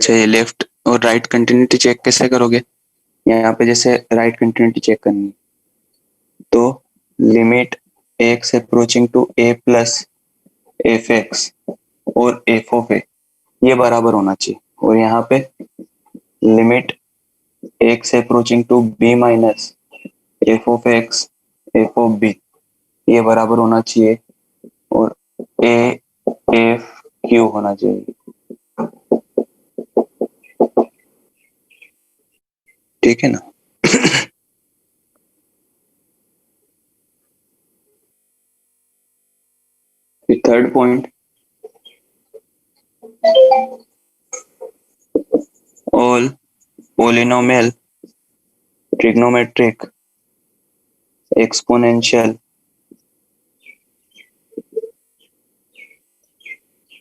अच्छा, ये लेफ्ट और राइट कंटिन्यूटी चेक कैसे करोगे? यहाँ पे जैसे राइट कंटिन्यूटी चेक करनी है तो limit x approaching to a plus f x और एफ ऑफ ए ये बराबर होना चाहिए, और यहाँ पे limit x approaching to b minus F of x f of b ये बराबर होना चाहिए, और ए एफ क्यू होना चाहिए। ठीक है ना? Third point, all polynomial trigonometric exponential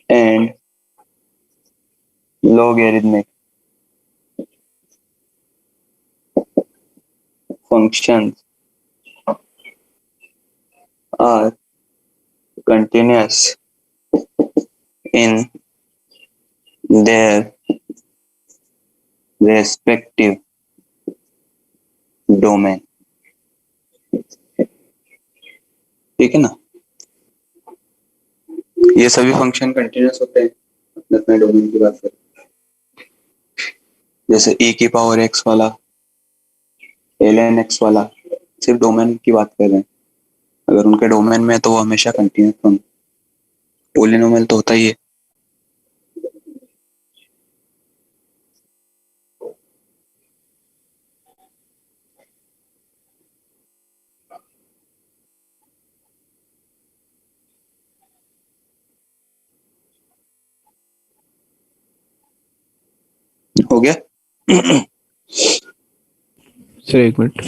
and logarithmic functions are continuous in their respective domain। ठीक है ना? ये सभी फंक्शन कंटिन्यूस होते हैं अपने अपने डोमेन की बात करें, जैसे e की पावर x वाला, ln x वाला, सिर्फ डोमेन की बात कर रहे हैं। अगर उनके डोमेन में है तो वो हमेशा कंटिन्यूस होंगे। पोलिनोमियल तो होता ही है। हो गया? सर एक मिनट,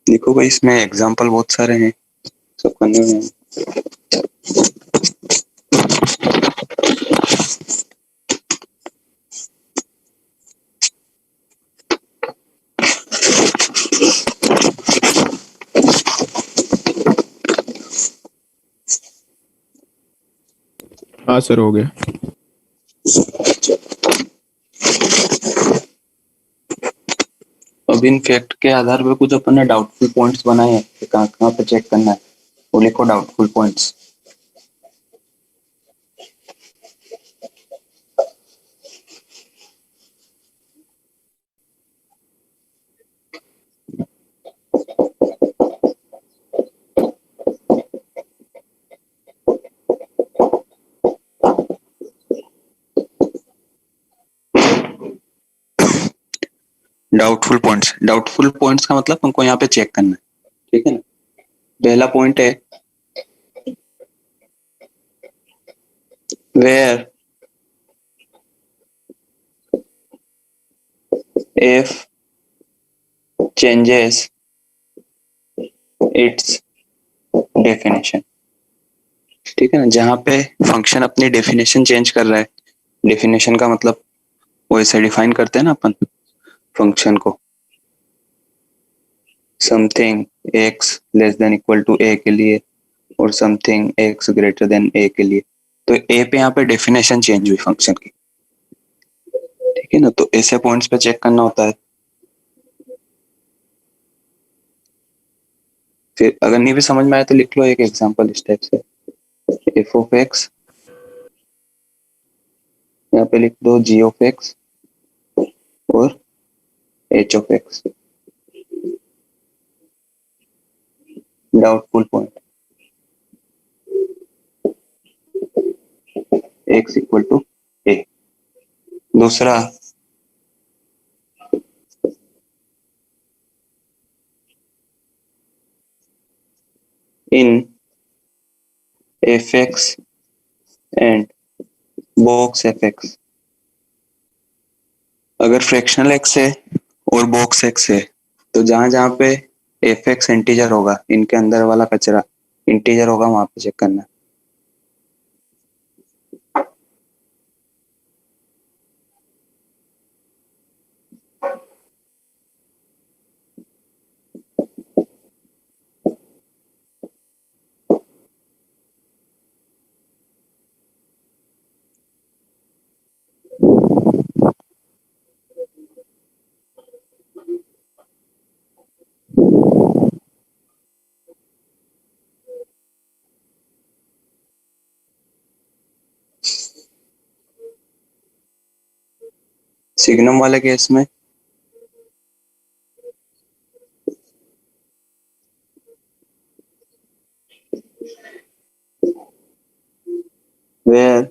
देखो भाई, इसमें एग्जांपल बहुत सारे हैं, सब करने में हाँ सर हो गया। अब इन फैक्ट के आधार पर कुछ अपन ने डाउटफुल पॉइंट्स बनाए हैं कि कहाँ कहाँ पे चेक करना है, वो लिखो डाउटफुल पॉइंट्स। डाउटफुल पॉइंट्स का मतलब हमको यहाँ पे चेक करना है। ठीक है ना? पहला पॉइंट है where f changes its definition. ठीक है ना? जहाँ पे फंक्शन अपनी डेफिनेशन चेंज कर रहा है, डेफिनेशन का मतलब वैसे डिफाइन करते हैं ना अपन फंक्शन को, something X less than equal to A के लिए और something X greater than A के लिए, तो ए पे यहाँ पे डेफिनेशन चेंज हुई फंक्शन की। ठीक है ना? तो ऐसे पॉइंट्स पे चेक करना होता है। फिर अगर नहीं भी समझ में आए तो लिख लो एक एग्जांपल इस टाइप से, एफ ऑफ एक्स, यहाँ पे लिख दो जी ऑफ एक्स और H of X. Doubtful point, X equal to A. दूसरा, इन F X and box F X, अगर फ्रैक्शनल एक्स है और बॉक्स एक्स है तो जहां जहां पे एफ एक्स इंटीजर होगा, इनके अंदर वाला कचरा इंटीजर होगा, वहां पे चेक करना है। सिग्नम वाले केस में वेयर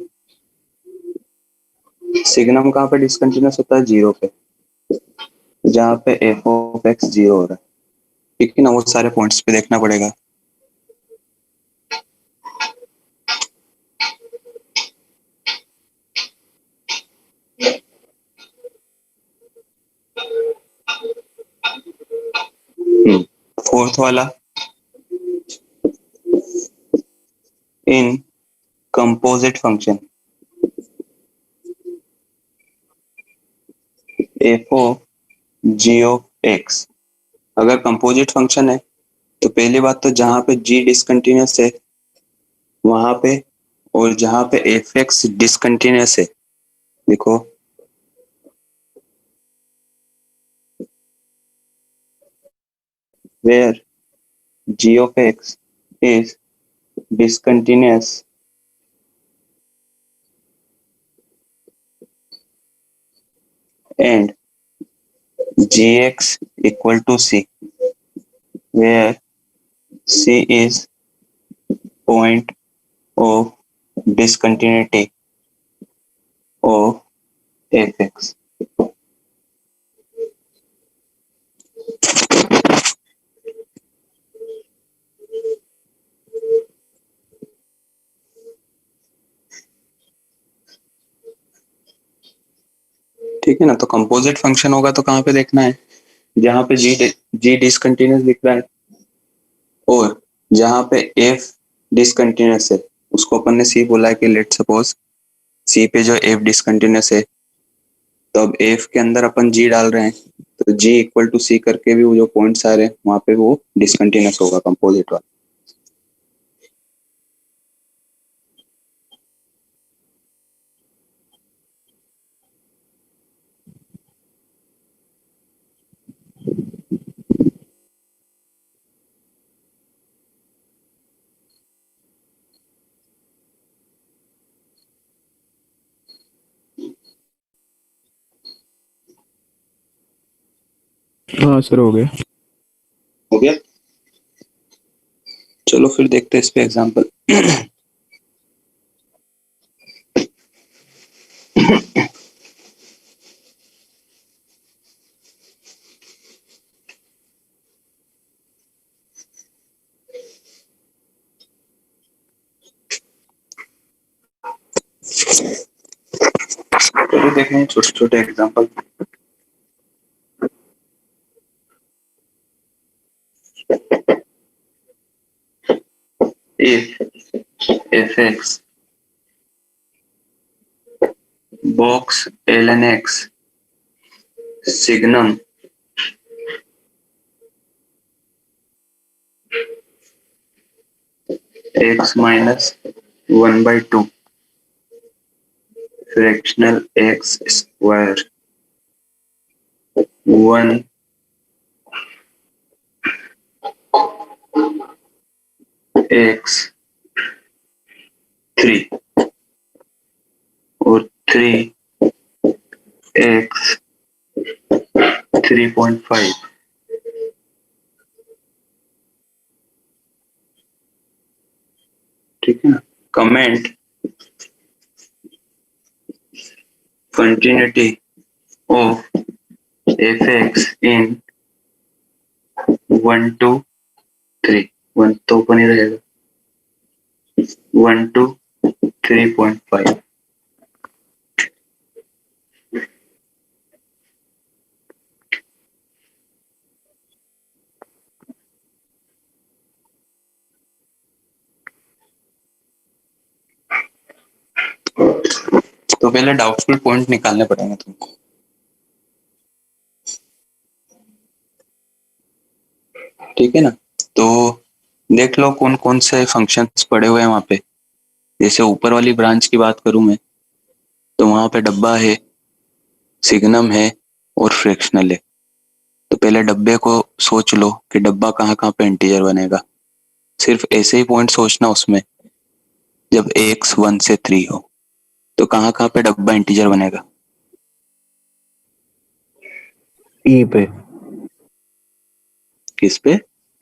सिग्नम कहाँ पे डिसकंटिन्यूस होता है? 0 पे, जहाँ पे एफ ऑफ एक्स 0 हो रहा है। ठीक है ना, वो सारे पॉइंट्स पे देखना पड़ेगा। फोर्थ वाला, in composite function f of g of x, अगर कंपोजिट फंक्शन है तो पहली बात तो जहां पे जी डिसकंटिन्यूस है वहां पे, और जहां पे एफ एक्स डिसकंटिन्यूस है, देखो where g of x is discontinuous and gx equal to c, where c is point of discontinuity of fx। ठीक है ना, तो कंपोजिट फंक्शन होगा तो कहाँ पे देखना है? जहां पे जी डिसकंटिन्यूस दिख रहा है और जहां पे एफ डिसकंटिन्यूस है, उसको अपन ने सी बोला है कि लेट सपोज सी पे जो एफ डिसकंटिन्यूस है, तो अब एफ के अंदर अपन जी डाल रहे हैं, तो जी इक्वल टू सी करके भी वो जो पॉइंट्स आ रहे हैं वहां पे वो डिसकंटिन्यूस होगा कंपोजिट वाला। हाँ सर, हो गया। हो गया, चलो फिर देखते हैं इस पे एग्जांपल। चलो देखें छोटे छोटे example. if fx box ln x signum x minus 1/2 fractional x square 1 x 3 और 3 x 3.5। ठीक है ना, comment continuity of fx in 1 to 3, 1 तो ओपन ही रहेगा, 1 to 3.5। तो पहले डाउटफुल पॉइंट निकालने पड़ेंगे तुमको। ठीक है ना, तो देख लो कौन कौन से फंक्शंस पड़े हुए हैं वहां पे। जैसे ऊपर वाली ब्रांच की बात करूं मैं, तो वहां पे डब्बा है, सिग्नम है और फ्रैक्शनल है। तो पहले डब्बे को सोच लो कि डब्बा कहाँ कहाँ पे इंटीजर बनेगा। सिर्फ ऐसे ही पॉइंट सोचना उसमें, जब x 1 से 3 हो तो कहाँ कहाँ पे डब्बा इंटीजर बनेगा। ई पे। किस पे?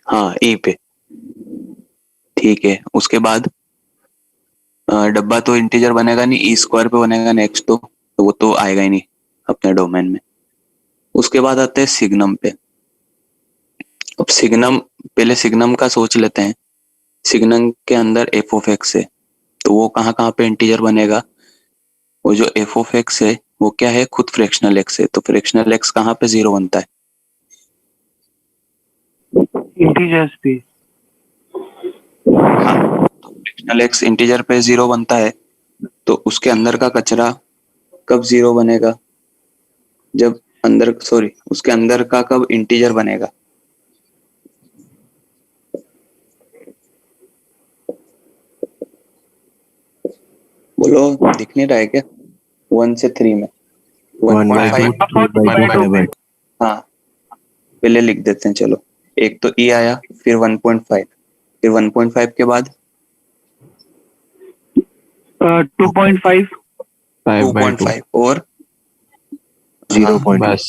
हाँ ई पे। ठीक है, उसके बाद डब्बा तो इंटीजर बनेगा नहीं, ई स्क्वायर पे बनेगा नेक्स्ट, तो वो तो आएगा ही नहीं अपने डोमेन में। उसके बाद आते हैं सिग्नम पे। अब सिग्नम, पहले सिग्नम का सोच लेते हैं। सिग्नम के अंदर एफ ऑफ एक्स है, तो वो कहाँ कहाँ पे इंटीजर बनेगा? वो जो एफ ऑफ एक्स है वो क्या है, खुद फ्रैक्शनल एक्स है, तो फ्रैक्शनल एक्स कहाँ पे जीरो बनता है? इंटीजर्स पे। हाँ, तो फ्रैक्शनल एक्स इंटीजर पे जीरो बनता है, तो उसके अंदर का कचरा कब जीरो बनेगा? जब अंदर, सॉरी, उसके अंदर का कब इंटीजर बनेगा? बोलो, दिख नहीं रहा है क्या? 1 से 3 में 1.5। हाँ, पहले लिख देते हैं, चलो। एक तो ई आया, फिर 1.5, फिर 1.5 के बाद 2.5 2.5 और 0. हाँ, बस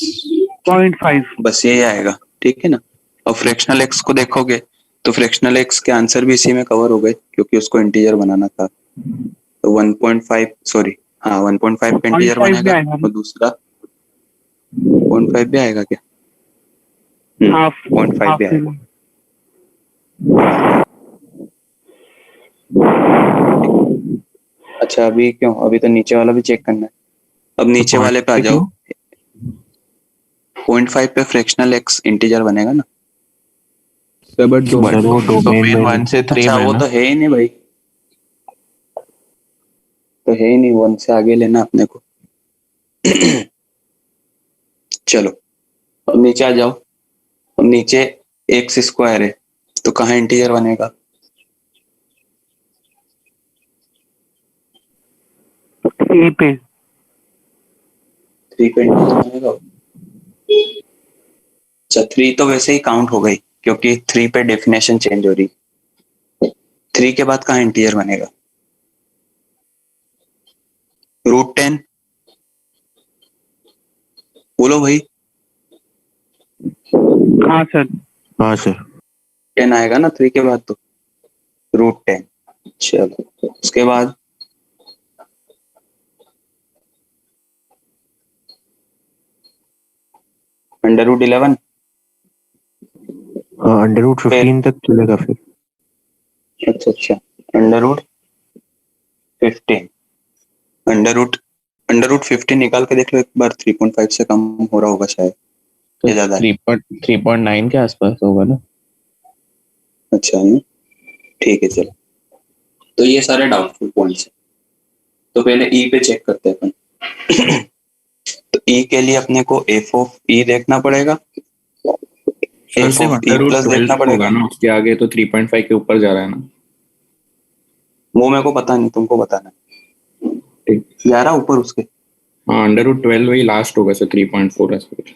0.5 बस यही आएगा, ठीक है ना। अब फ्रैक्शनल एक्स को देखोगे तो फ्रैक्शनल एक्स के आंसर भी इसी में कवर हो गए, क्योंकि उसको इंटीजर बनाना था। तो 1.5, सॉरी, हाँ 1.5 का इंटीजर 0.5 भी बनेगा, आएगा और दूसरा 0.5 भी आएगा क्या? हाफ 0.5 भी आएगा। अच्छा, अभी क्यों? अभी तो नीचे वाला भी चेक करना है। अब नीचे वाले पे आ जाओ। 0.5 पे फ्रैक्शनल एक्स इंटीजर बनेगा ना? बट सर वो तो डोमेन फिर में 1 से 3 अच्छा, में वो ना। तो है ही नहीं भाई, तो है ही नहीं, 1 से आगे लेना अपने को। चलो, अब नीचे आ जाओ। अब नीचे एक्स स्क्वायर है, तो कहाँ इंटीजर बनेगा? ए पे। 3 पे इंटीजर बनेगा। अच्छा, 3 तो वैसे ही काउंट हो गई, क्योंकि 3 पे डेफिनेशन चेंज हो रही। 3 के बाद कहाँ इंटीजर बनेगा? √10। बोलो भाई। हाँ सर। हाँ सर 10 आएगा ना 3 के बाद, तो √10। चलो, उसके बाद √11। √15 तक चलेगा फिर। अच्छा, √15। अंडर रूट 15 निकाल के देख लो एक बार, 3.5 से कम हो रहा होगा शायद, या ज्यादा है? 3.9 के आसपास होगा ना। अच्छा है, ठीक है, चलो। तो ये सारे डाउटफुल पॉइंट्स हैं, तो पहले ई पे चेक करते हैं अपन। तो ई के लिए अपने को एफ ऑफ ई देखना पड़ेगा, सर एफ सिर्फ of e under root plus 12 देखना तक होगा पड़ेगा। ना, उसके आगे तो 3.5 के ऊपर जा रहा है ना। वो मेरे को पता नहीं, तुमको बताना है। ठीक। 11 ऊपर उसके। हाँ √12 वही लास्ट होगा सर, 3.4 ऐसा कुछ।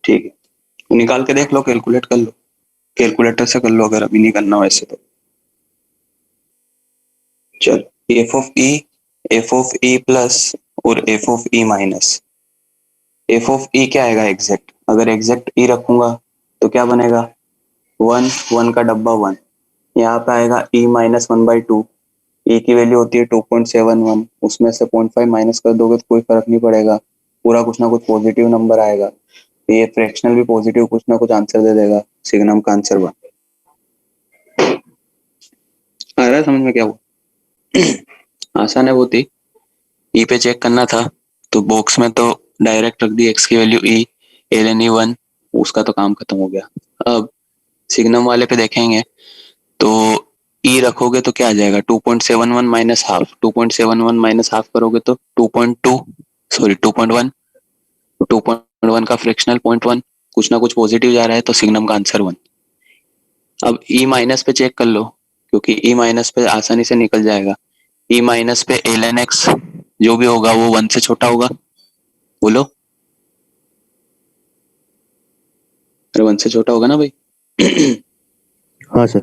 ठीक है, निकाल के देख लो, कैलकुलेट कर लो, कैलकुलेटर से कर लो अगर अभी नहीं करना वैसे तो। चलो, एफ ऑफ ई प्लस और F of E minus. F of E क्या आएगा एग्जैक्ट? अगर एग्जैक्ट ई रखूंगा तो क्या बनेगा? 1 का डब्बा 1, यहाँ पे आएगा ई -1/2। ई की वैल्यू होती है 2.71, उसमें से 0.5 माइनस कर दोगे तो कोई फर्क नहीं पड़ेगा, पूरा कुछ ना कुछ पॉजिटिव नंबर आएगा, तो ये फ्रैक्शनल भी पॉजिटिव कुछ ना कुछ आंसर दे देगा, सिग्नम का आंसर बन। आ रहा है समझ में क्या हुआ? आसान है बहुत ही। ई पे चेक करना था, तो बॉक्स में तो डायरेक्ट रख दी एक्स की वैल्यू ई, ln e 1, उसका तो काम खत्म हो गया। अब सिग्नम वाले पे देखेंगे, तो ई रखोगे तो क्या आ जाएगा? 2.71 माइनस हाफ, 2.71 माइनस हाफ करोगे तो 2.2, सॉरी 2.1, 2.1 का फ्रैक्शनल 0.1, कुछ ना कुछ पॉजिटिव जा रहा है, तो सिग्नम का आंसर 1। अब ई माइनस पे चेक कर लो, क्योंकि ई माइनस पे आसानी से निकल जाएगा। ई माइनस पे ln x जो भी होगा वो 1 से छोटा होगा। बोलो, अरे 1 से छोटा होगा ना भाई? हाँ सर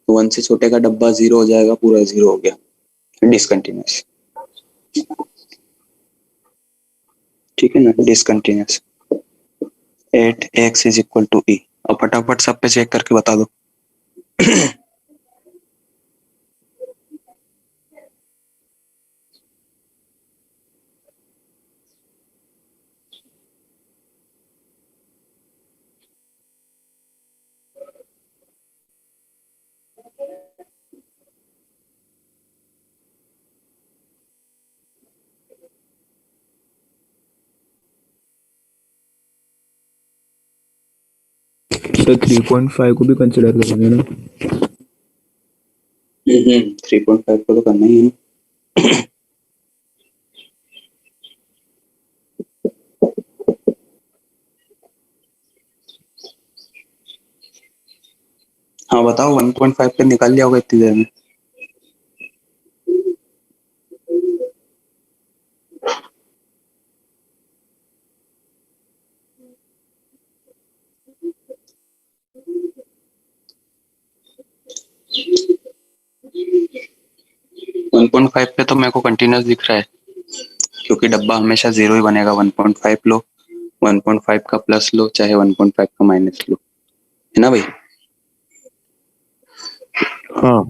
1 से छोटे का डब्बा 0 हो जाएगा, पूरा 0 हो गया, डिसकंटिन्यूस। ठीक है ना, discontinuous. At X is equal to E. अब फटाफट सब पे चेक करके बता दो। सर 3.5 को भी कंसिडर करेंगे ना? 3.5 को तो करना ही है ना। हाँ बताओ, 1.5 पे निकाल लिया होगा इतनी देर में। वन पॉइंट फाइव पे तो मेरे को कंटिन्यूस दिख रहा है, क्योंकि डब्बा हमेशा जीरो ही बनेगा। 1.5 लो, 1.5 का प्लस लो, चाहे 1.5 का माइनस लो, है ना भाई? हाँ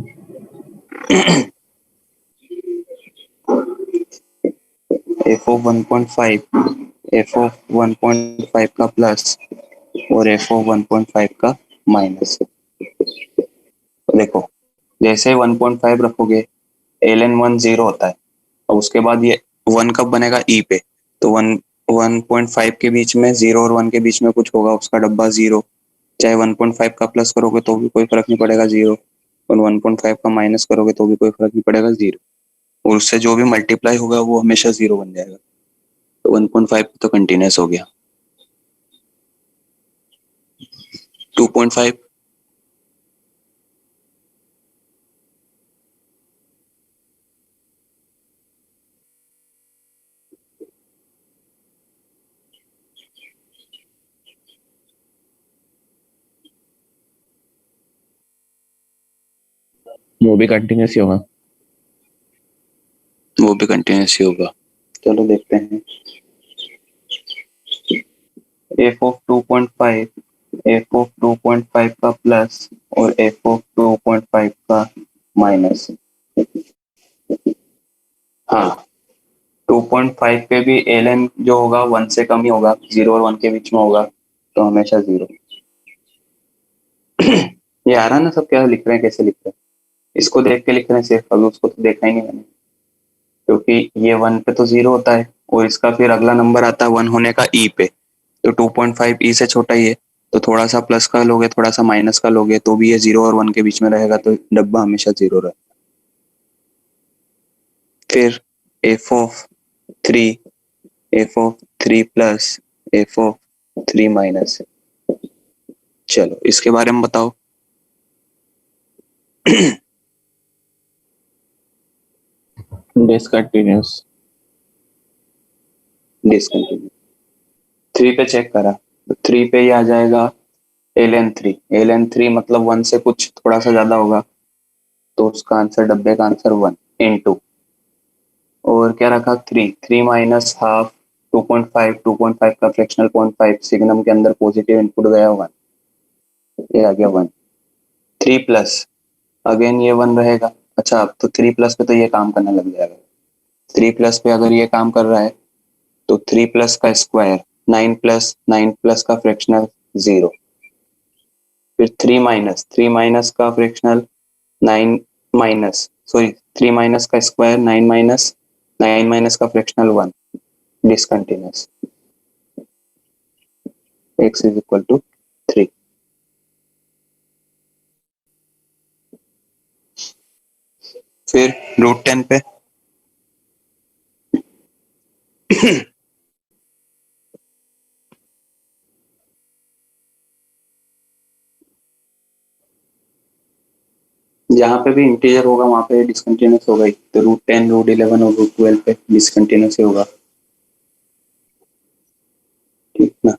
एफ ऑफ 1.5, एफ ऑफ 1.5 का प्लस और एफ ऑफ 1.5 का माइनस। देखो, जैसे 1.5 रखोगे, एल एन वन जीरो होता है, और उसके बाद ये वन कब बनेगा? ई पे। तो 1.5 के बीच में, जीरो और वन के बीच में कुछ होगा, उसका डब्बा जीरो। चाहे 1.5 का प्लस करोगे तो भी कोई फर्क नहीं पड़ेगा, जीरो। और 1.5 का माइनस करोगे तो भी कोई फर्क नहीं पड़ेगा, जीरो। और उससे जो भी मल्टीप्लाई होगा वो हमेशा जीरो बन जाएगा। तो 1.5 तो कंटिन्यूस हो गया। 2.5, वो भी कंटिन्यूस ही होगा। वो भी कंटिन्यूस ही होगा। चलो देखते हैं। एफ ऑफ 2.5, एफ ऑफ 2.5 का प्लस और एफ ऑफ 2.5 का माइनस। हाँ, 2.5 पे भी एल एन जो होगा वन से कम ही होगा, जीरो और वन के बीच में होगा, तो हमेशा जीरो। ये आ रहा है ना सब, क्या लिख रहे हैं, कैसे लिख रहे हैं? इसको देख के लिख रहे हैं सिर्फ, अभी उसको तो देखा ही नहीं मैंने, क्योंकि ये वन पे तो जीरो होता है और इसका फिर अगला नंबर आता है वन होने का ई पे। तो 2.5 ई से छोटा ही है, तो थोड़ा सा प्लस का लोगे, थोड़ा सा माइनस का लोगे, तो भी ये जीरो और वन के बीच में रहेगा, तो डब्बा हमेशा जीरो रहेगा। फिर F of 3, F of 3 plus, F of 3 minus. चलो इसके बारे में बताओ। डिसकंटिन्यूस। डिसकंटिन्यू। 3 पे चेक करा, तो 3 पे ही आ जाएगा l n three. L n three मतलब वन से कुछ थोड़ा सा ज्यादा होगा, तो उसका आंसर, डब्बे का आंसर 1 इन 2। और क्या रखा? 3, 3 माइनस हाफ 2.5, 2.5 का फ्रैक्शनल 0.5, सिग्नम के अंदर पॉजिटिव इनपुट गया 1, ये आ गया 1। 3 प्लस, अगेन ये 1 रहेगा। अच्छा, अब तो 3 प्लस पे तो ये काम करने लग जाएगा। 3 प्लस पे अगर ये काम कर रहा है, तो 3 प्लस का स्क्वायर 9 प्लस, 9 प्लस का फ्रैक्शनल 0। फिर 3 माइनस, 3 माइनस का फ्रैक्शनल 9 माइनस, सॉरी 3 माइनस का स्क्वायर 9 माइनस, 9 माइनस का fractional 1, discontinuous. x is equal to 3। फिर √10 पे जहाँ पे भी इंटीजर होगा वहां पे डिसकंटिन्यूअस होगा ही। तो √10, √11 और √12 पे डिसकंटिन्यूअस ही होगा, ठीक ना?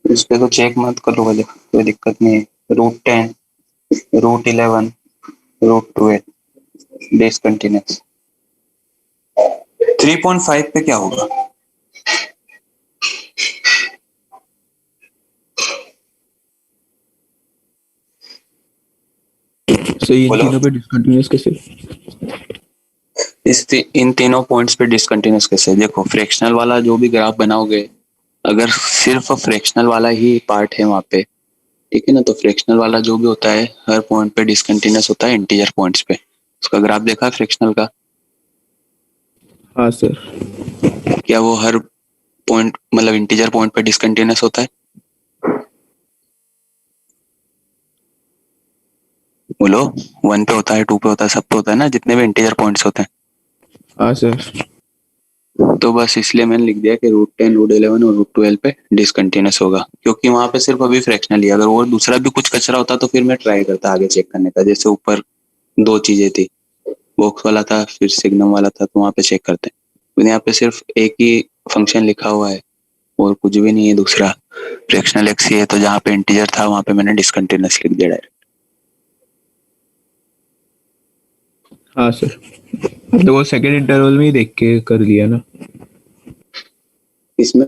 इस पे तो चेक मत करो, कोई दिक्कत नहीं है। √10, √11, √12 डिसकंटिन्यूअस। 3.5 पे क्या होगा? सो इन बोलो। तीनों पे डिसकंटिन्यूअस कैसे? इन तीनों पॉइंट्स पे डिसकंटिन्यूअस कैसे? देखो फ्रैक्शनल वाला जो भी ग्राफ बनाओगे, अगर सिर्फ फ्रैक्शनल वाला ही पार्ट है वहां पे, ठीक है ना, तो फ्रैक्शनल वाला जो भी होता है हर पॉइंट पे डिसकंटिन्यूअस होता है इंटीजर पॉइंट्स पे। उसका ग्राफ देखा फ्रैक्शनल का? हाँ सर। क्या वो हर पॉइंट मतलब इंटीजर पॉइंट पे डिसकंटिन्यूअस होता है? बोलो। 1 पे होता है, 2 पे होता है, सब पे होता है ना, जितने भी इंटीजर पॉइंट्स होते हैं। हाँ सर। तो बस इसलिए मैंने लिख दिया कि √10, √11 और √12 पे डिसकंटिन्यूअस होगा, क्योंकि वहां पे सिर्फ अभी फ्रैक्शनल ही। अगर और दूसरा भी कुछ कचरा होता तो फिर मैं ट्राई करता आगे चेक करने का। जैसे ऊपर 2 चीजें थी, बॉक्स वाला था फिर सिग्नम वाला था, तो वहां पे चेक करते हैं। तो यहाँ पे सिर्फ एक ही फंक्शन लिखा हुआ है और कुछ भी नहीं है दूसरा, फ्रैक्शनल एक्स ही है, तो जहाँ पे इंटीजर था वहां पे मैंने डिसकंटिन्यूअस लिख दिया डायरेक्ट। हाँ सर, तो वो सेकंड इंटरवल में ही देख के कर लिया ना? इसमें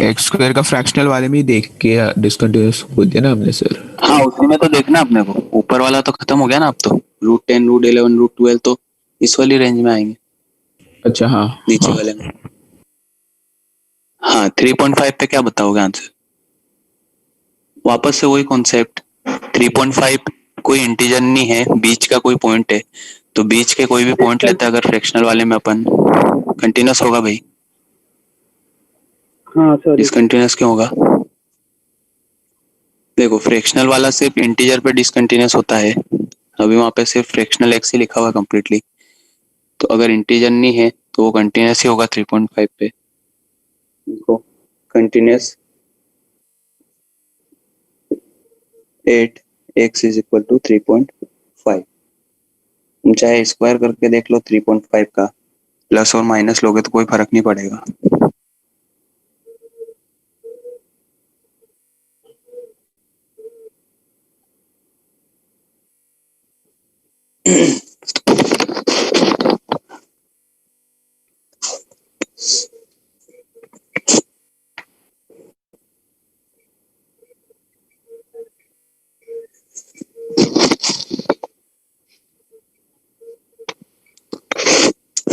एक्स स्क्वायर का फ्रैक्शनल वाले में ही देख के डिसकंटिन्यूअस बोल दिया ना हमने सर। हाँ, उसी में तो देखना अपने को। ऊपर वाला तो खत्म हो गया ना अब तो। √10, √11, √12 तो इस वाली रेंज में आएंगे, अच्छा हाँ नीचे हाँ। वाले में। हाँ, 3.5 पे क्या बताओगे आंसर? वापस से वही कॉन्सेप्ट। 3.5 कोई इंटीजर नहीं है, बीच का कोई पॉइंट है, तो बीच के कोई भी पॉइंट लेते हैं अगर फ्रैक्शनल वाले में अपन, कंटिन्यूअस होगा भाई। हाँ सर। डिसकंटिन्यूअस क्यों होगा? देखो फ्रैक्शनल वाला सिर्फ इंटीजर पे डिसकंटिन्यूअस होता है, अभी वहां पे सिर्फ फ्रैक्शनल एक्स ही लिखा हुआ है कंप्लीटली, तो अगर इंटीजर नहीं है तो वो कंटिन्यूअस ही होगा 3.5 पे। देखो continuous 8x is equal to 3.5। तुम चाहे स्क्वायर करके देख लो 3.5 का, प्लस और माइनस लोगे तो कोई फर्क नहीं पड़ेगा।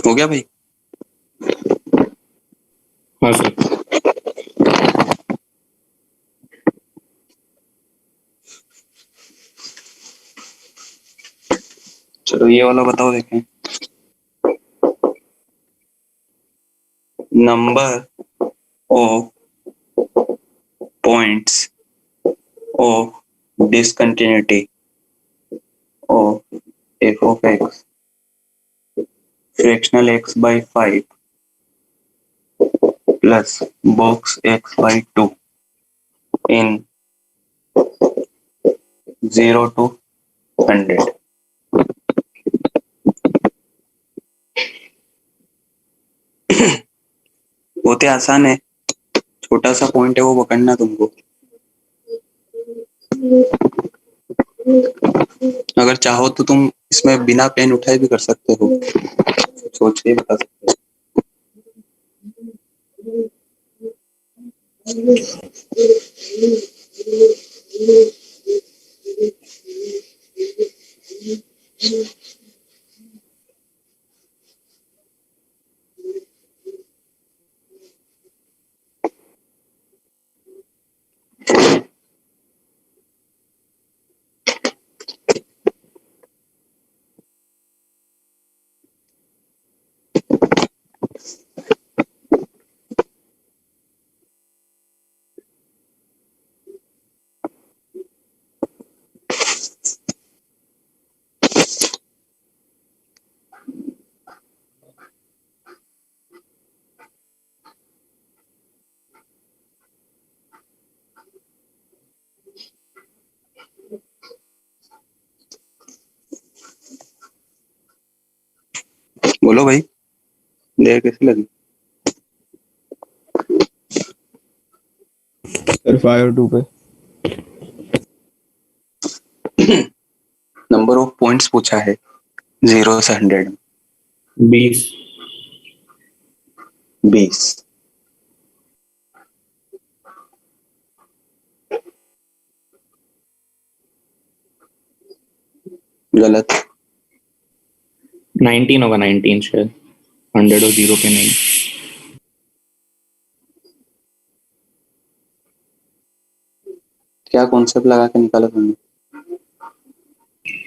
हो गया भाई? हाँ सर। चलो ये वाला बताओ, देखें। Number of points of discontinuity of f of x fractional x by 5 plus box x by 2 in 0 to 100। बहुत ही आसान है, छोटा सा पॉइंट है वो पकड़ना तुमको। अगर चाहो तो तुम इसमें बिना पेन उठाए भी कर सकते हो, सोच के बता सकते हो। बोलो भाई, देर कैसी लगी? सर 5 और 2 पे नंबर ऑफ पॉइंट्स पूछा है 0 से 100 में। 20। 20। गलत। 19 होगा, 19 शायद, 100 और 0 पे नहीं। क्या कॉन्सेप्ट लगा के निकाला तुमने?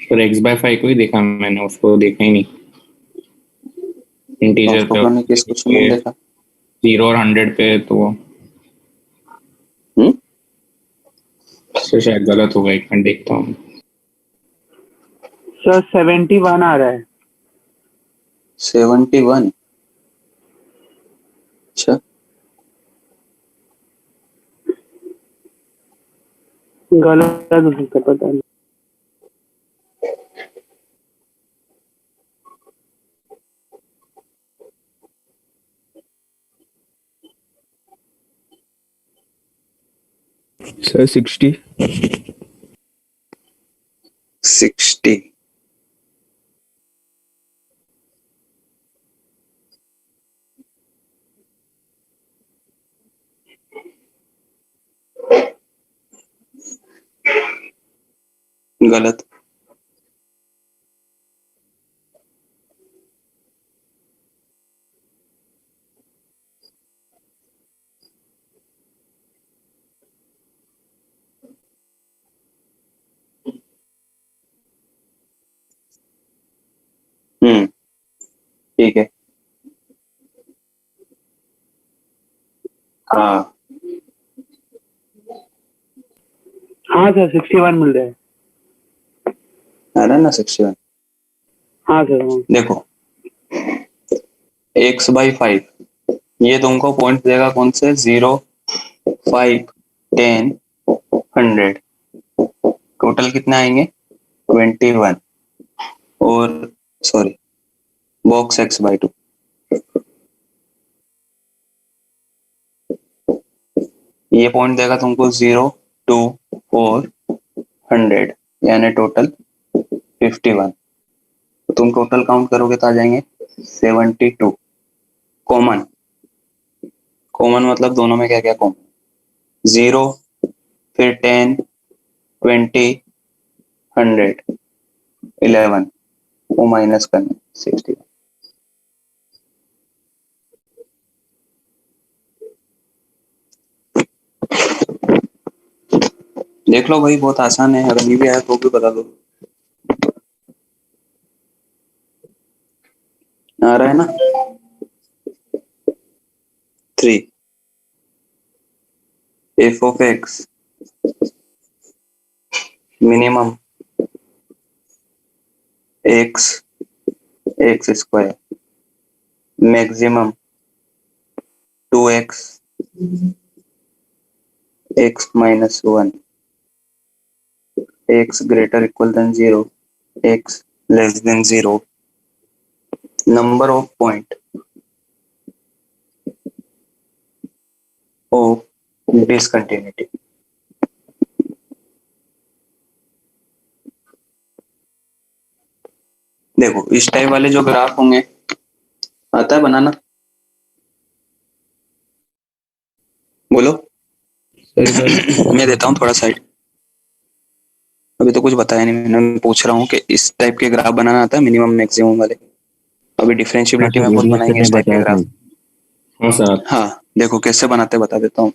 पर x/5 को ही देखा मैंने, उसको देखा ही नहीं। तो इंटीजर उसको पे क्यों नहीं, किस क्वेश्चन में देखा? 0 और 100 पे, तो हम्म इससे शायद गलत होगा। एक मिनट देखता हूँ। सर 71 आ रहा है। 71? अच्छा, गलत हो सकता है, पता नहीं। सर 60। 60? गलत। ठीक है। हाँ हाँ सर 61 मिल रहा है। आ रहा है ना 61? हाँ सर हाँ। देखो, x/5 ये तुमको पॉइंट देगा कौन से? 0, 5, 10, 100। टोटल कितने आएंगे? 21। और सॉरी, बॉक्स x/2। ये पॉइंट देगा तुमको 0, 2, 4, 100, यानी टोटल 51। तो तुम टोटल काउंट करोगे तो आ जाएंगे 72। कॉमन, कॉमन मतलब दोनों में क्या क्या कॉमन? 0, फिर 10, 20, 100, 11, वो माइनस करना 60। देख लो भाई, बहुत आसान है, अगर नहीं भी आया तो भी बता दो। आ रहा है ना? 3 f of x minimum x x square maximum 2x x minus 1 x greater equal than 0 x less than 0 number of point of discontinuity। देखो, इस टाइप वाले जो ग्राफ होंगे, आता है बनाना? बोलो। सर मैं देता हूँ थोड़ा साइड, अभी तो कुछ बताया नहीं मैंने, पूछ रहा हूँ कि इस टाइप के ग्राफ बनाना आता है, मिनिमम मैक्सिमम वाले? अभी हाँ डिफरेंशियबिलिटी सर, में ये बहुत भी सर बनाएंगे ने इस टाइप के बताया था। ग्राफ। हाँ सर। हाँ, देखो कैसे बनाते बता देता हूँ।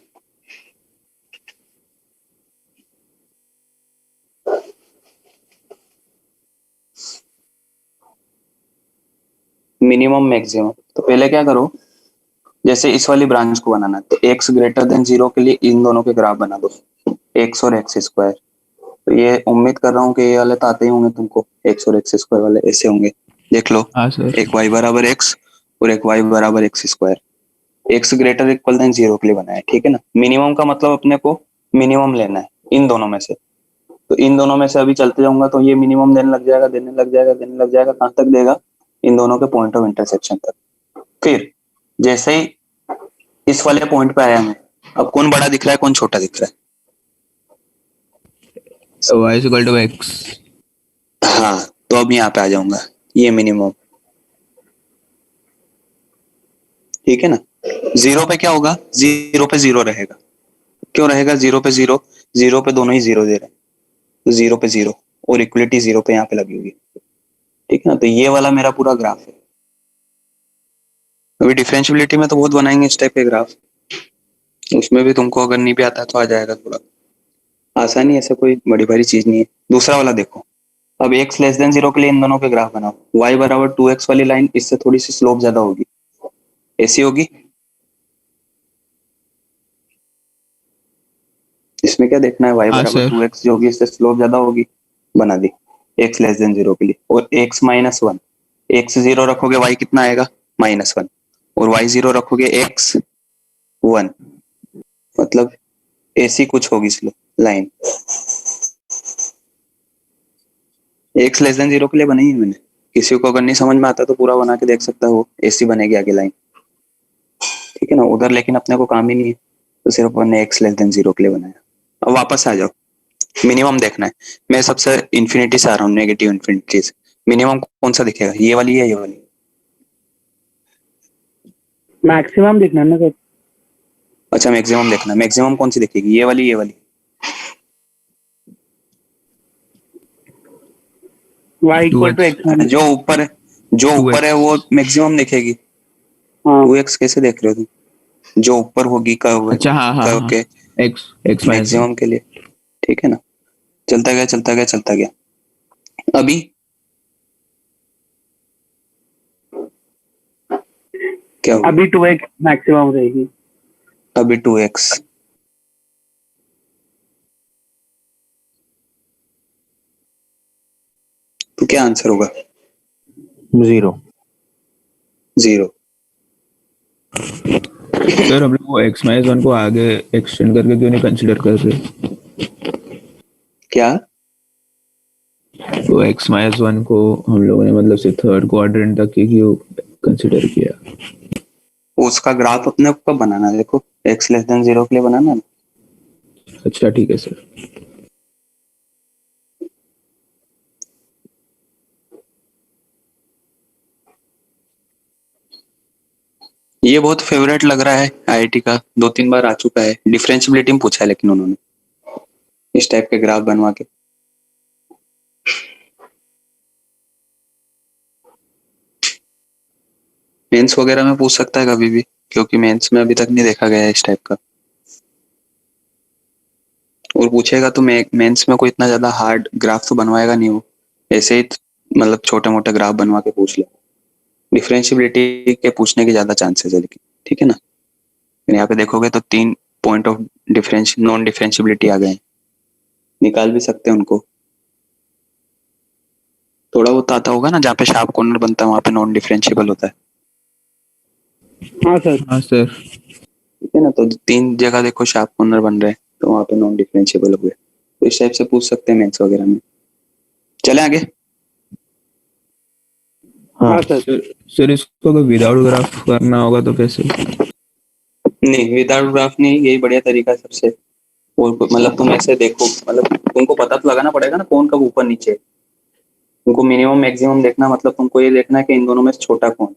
मिनिमम मैक्सिमम, तो पहले क्या करो, जैसे इस वाली ब्रांच को बनाना है तो x ग्रेटर देन 0 के लिए इन दोनों के ग्राफ बना दो, x और x स्क्वायर। तो ये उम्मीद कर रहा हूँ कि ये वाले तो आते ही होंगे तुमको, x और x स्क्वायर वाले ऐसे होंगे। देख लो, हाँ सर। एक y बराबर x और एक y बराबर x square, x greater equal than 0 के लिए बनाया है, ठीक है ना? मिनिमम का मतलब अपने को मिनिमम लेना है इन दोनों में से। तो इन दोनों में से अभी चलते जाऊंगा तो ये मिनिमम देने लग जाएगा, देने लग जाएगा, देने लग जाएगा, कहां तक देगा? इन दोनों के पॉइंट ऑफ इंटरसेक्शन तक। फिर जैसे ही इस वाले पॉइंट पे आया मैं, अब कौन बड़ा दिख रहा है, कौन छोटा दिख रहा y is equal to x। है? हाँ, तो अब यहाँ पे आ जाऊंगा, ये मिनिमम, ठीक है ना? 0 पे क्या होगा? 0 पे 0 रहेगा। क्यों रहेगा 0 पे 0? 0 पे दोनों ही 0 दे रहे हैं, तो 0 पे 0 और इक्वलिटी 0 पे यहाँ पे लगी हुई है। ठीक है ना, तो ये वाला मेरा पूरा ग्राफ है। अभी डिफरेंशियबिलिटी में तो बहुत बनाएंगे इस टाइप के ग्राफ, उसमें भी तुमको अगर नहीं भी आता तो आ जाएगा, थोड़ा आसानी, ऐसा कोई बड़ी भारी चीज नहीं है। दूसरा वाला देखो, अब x लेस देन 0 के लिए इन दोनों के ग्राफ बनाओ। y बराबर 2x वाली लाइन, इससे थोड़ी सी स्लोप ज्यादा होगी, ऐसी होगी। इसमें क्या देखना है, y हाँ, बराबर सर। 2x जो होगी इससे स्लोप ज्यादा होगी, बना दी x लेस देन 0 के लिए। और x माइनस 1, x 0 रखोगे y कितना आएगा, -1, और y 0 रखोगे x 1, मतलब ऐसी कुछ होगी slow line. x less than 0 के लिए बनाई है मैंने, किसी को अगर नहीं समझ में आता तो पूरा बना के देख सकता है, वो ऐसी बनेगी आगे लाइन, ठीक है ना। उधर लेकिन अपने को काम ही नहीं है, तो सिर्फ अपन ने x लेस देन 0 के लिए बनाया। अब वापस आ जाओ, मिनिमम देखना है। मैं सबसे इन्फिनिटी से आ रहा हूँ, नेगेटिव इन्फिनिटी से। मिनिमम कौन सा दिखेगा, ये वाली है ये वाली? मैक्सिमम दिखना ना सर। अच्छा मैक्सिमम देखना, मैक्सिमम कौन सी दिखेगी, ये वाली ये वाली? y equal to 2x। x। जो ऊपर है वो मैक्सिमम दिखेगी। हाँ 2x कैसे देख रहे हो तुम, जो ऊपर होगी कर्व अच्छा, हाँ हाँ कर्व हाँ। के x माइनस मैक्सिमम के लिए, ठीक है ना। चलता गया चलता गया चलता गया, अभी क्या हुआ, अभी 2x मैक्सिमम रहेगी। अभी 2x, तो क्या आंसर होगा, 0। 0। सर हम लोग वो x माइनस 1 को आगे एक्सटेंड करके क्यों नहीं कंसिडर कर रहे? क्या, वो x माइनस 1 को हम लोगों ने मतलब से थर्ड क्वाड्रेंट तक ही क्यों कंसिडर किया? उसका ग्राफ अपने को कब बनाना है, देखो x लेस देन 0 के लिए बनाना है। अच्छा ठीक है सर। ये बहुत फेवरेट लग रहा है आईआईटी का, 2-3 बार आ चुका है, डिफरेंशियबिलिटी में पूछा है लेकिन उन्होंने इस टाइप के ग्राफ बनवा के। मेंस वगैरह में पूछ सकता है कभी भी, क्योंकि मेंस में अभी तक नहीं देखा गया है इस टाइप का, और पूछेगा तो मेंस में कोई इतना ज्यादा हार्ड ग्राफ तो बनवाएगा नहीं वो, ऐसे ही मतलब छोटे मोटे ग्राफ बनवा के पूछ ले। डिफरेंशियबिलिटी के पूछने के ज्यादा चांसेस है लेकिन, ठीक है ना। यहाँ पे देखोगे तो 3 point of difference non differentiability आ गए हैं, निकाल भी सकते हैं उनको। थोड़ा बहुत आता होगा ना, जहाँ पे शार्प कॉर्नर बनता है वहां पे नॉन डिफरेंशियबल होता है, हाँ सर। हाँ सर। ठीक है ना। तो 3 जगह देखो शार्प कॉर्नर बन रहे हैं, तो वहां पे नॉन डिफरेंशियबल हो गए, तो इस टाइप से पूछ सकते हैं मेंस वगैरह में। चले आगे। हाँ हाँ सर। सर इसको अगर विदाउट ग्राफ करना होगा तो कैसे? नहीं विदाउट ग्राफ नहीं, यही बढ़िया तरीका है सबसे। और मतलब तुम ऐसे देखो, मतलब तुमको पता तो लगाना पड़ेगा ना कौन कब ऊपर नीचे। तुमको मिनिमम मैक्सिमम देखना, मतलब तुमको ये देखना है कि इन दोनों में से छोटा कौन,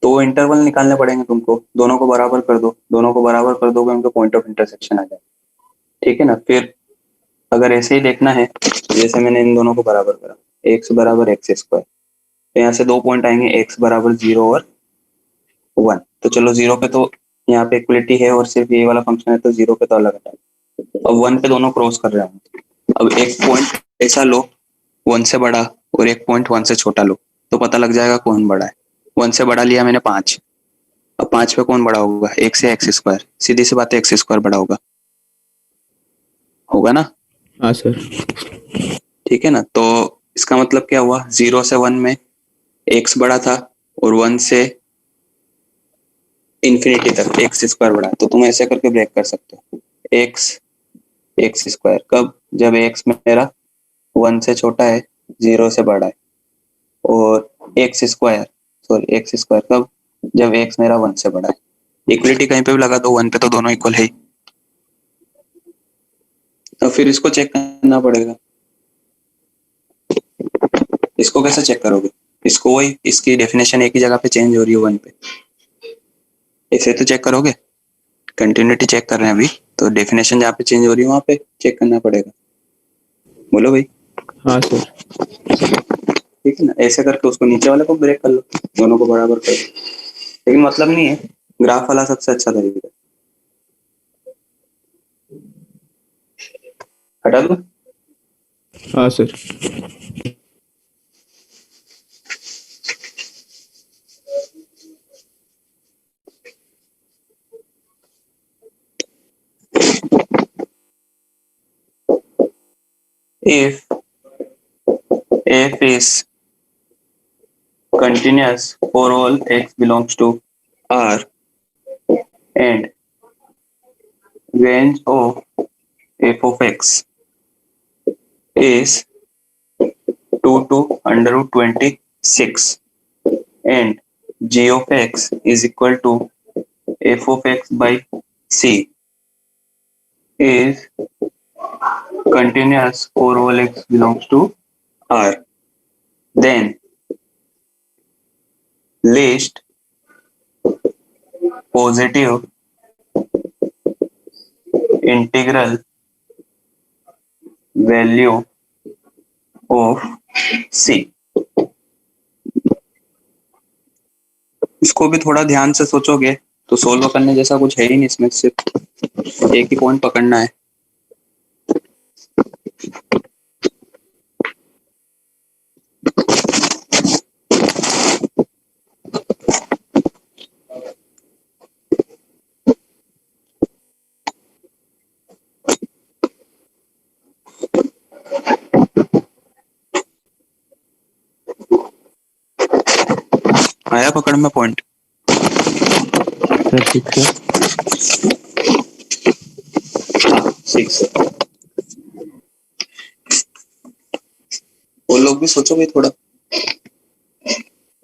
तो इंटरवल निकालने पड़ेंगे तुमको। दोनों को बराबर कर दो, दोनों को बराबर कर दोगे उनका पॉइंट ऑफ इंटरसेक्शन आ जाए, ठीक है ना। फिर अगर ऐसे ही देखना है, जैसे मैंने इन दोनों को बराबर करा, x बराबर एक्स स्क्वायर, तो यहाँ से 2 पॉइंट आएंगे, x बराबर 0 और 1। तो चलो 0 पे तो यहाँ पे इक्वलिटी है और सिर्फ ये वाला फंक्शन है, तो 0 पे तो अलग हटा। अब 1 पे दोनों क्रॉस कर रहे हैं, अब एक पॉइंट ऐसा लो 1 से बड़ा, और एक पॉइंट 1 से छोटा लो, तो पता लग जाएगा कौन बड़ा है। 1 से बड़ा लिया मैंने 5, अब 5 पे कौन बड़ा होगा, 1 से एक्स स्क्वायर, सीधी सी बात है एक्स स्क्वायर बड़ा होगा, होगा ना। हाँ सर। ठीक है ना, तो इसका मतलब क्या हुआ, 0 से 1 में x बड़ा था, और 1 से इंफिनिटी तक एक्स स्क्वायर बड़ा, तो तुम ऐसे करके ब्रेक कर सकते हो, एक्स स्क्वायर कब, जब एक्स मेरा 1 से छोटा है, 0 से बड़ा है, और एक्स स्क्वायर कब, जब एक्स मेरा 1 से बड़ा है। इक्वलिटी कहीं पे भी लगा दो, 1 पे तो दोनों इक्वल है ही। अब फिर इसको चेक करना पड़ेगा, इसको कैसे चेक करोगे, इसको वही इसकी डेफिनेशन एक ही जगह पे चेंज हो रही है 1 पे, ऐसे तो चेक करोगे। कंटिन्यूटी चेक कर रहे हैं अभी, तो डेफिनेशन जहाँ पे चेंज हो रही है वहां पे चेक करना पड़ेगा। बोलो भाई। हाँ सर। ठीक है ना, ऐसे करके उसको नीचे वाले को ब्रेक कर लो, दोनों को बराबर कर लो। लेकिन मतलब नहीं है, ग्राफ वाला सबसे अच्छा तरीका है। हटा दो। हाँ sir. If f is continuous for all x belongs to R and range of f of x is 2 to under root 26 and g of x is equal to f of x by c is continuous for all x belongs to R, then list positive integral value of c। इसको भी थोड़ा ध्यान से सोचोगे तो solve करने जैसा कुछ है ही नहीं, इसमें सिर्फ एक ही पॉइंट पकड़ना है। आया पकड़ में पॉइंट? सर 6 है। 6। वो लोग भी सोचो भाई थोड़ा,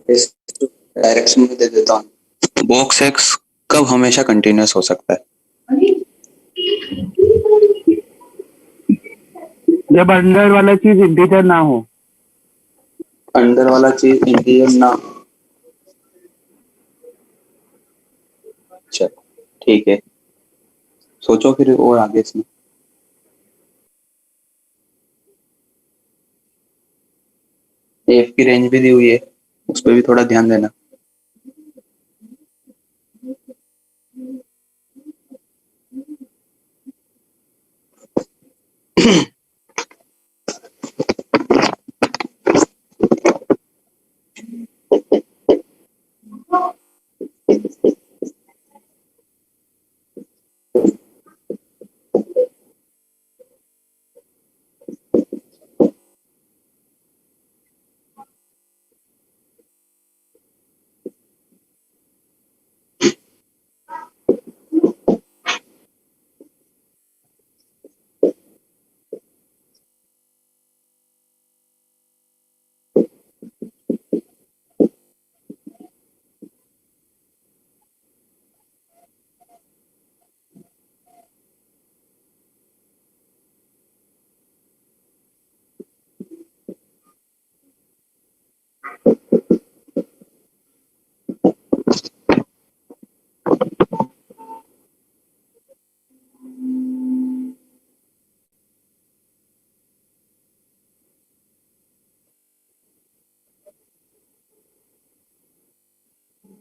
इस डायरेक्शन में दे देता हूँ। बॉक्स एक्स कब हमेशा कंटिन्यूअस हो सकता है? जब अंदर वाला चीज इंटीजर ना हो। अंदर वाला चीज इंटीजर ना हो। अच्छा ठीक है, सोचो फिर और आगे इसमें। एफ की रेंज भी दी हुई है, उस पर भी थोड़ा ध्यान देना।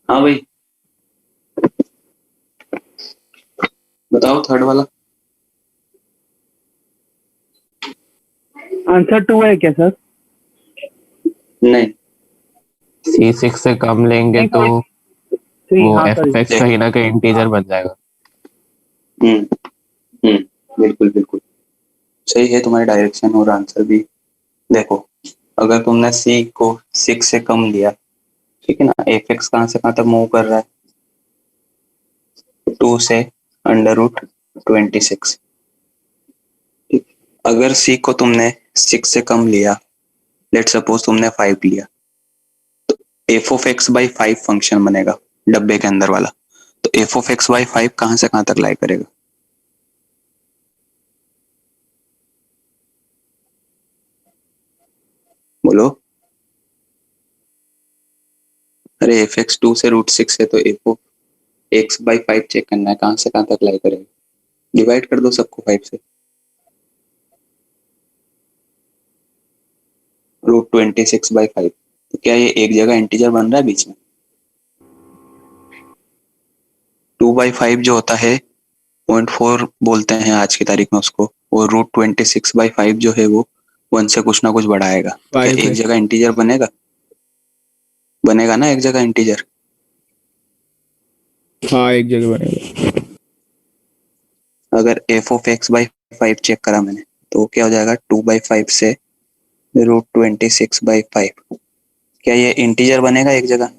हाँ भाई बताओ थर्ड वाला। आंसर 2 है क्या सर? नहीं, C6 से कम लेंगे नहीं, तो थ्री, वो हाँ एफ सॉरी। एक्स कहीं ना कहीं इंटीजर बन जाएगा। बिल्कुल बिल्कुल सही है तुम्हारी डायरेक्शन और आंसर भी। देखो अगर तुमने सी को 6 से कम लिया, ठीक है ना, एफ एक्स कहाँ से कहाँ तक मूव कर रहा है? 2 से अंडर रूट 26। ठीक, अगर सी को तुमने 6 से कम लिया, लेट सपोज तुमने 5 लिया, तो f of x by 5 function बनेगा डब्बे के अंदर वाला। तो एफ ऑफ एक्स बाई 5 कहाँ से कहाँ तक लाई करेगा? बोलो। अरे एफ एक्स 2 से रूट 6 है, तो f of x by 5 check करना है, कहाँ से कहाँ तक लाई करेगा? डिवाइड कर दो सबको 5 से। √26/5। तो क्या ये एक जगह इंटीजर बन रहा है बीच में? 2/5 जो होता है 0.4 बोलते हैं आज की तारीख में उसको, और √26/5 जो है वो 1 से कुछ ना कुछ बढ़ाएगा। तो क्या 5 एक है। जगह इंटीजर बनेगा? बनेगा ना एक जगह इंटीजर। हाँ एक जगह बनेगा। अगर f(x/5) चेक करा मैंने तो क्या हो जाएगा 2/5 से √26/5। क्या ये इंटीजर बनेगा एक जगह?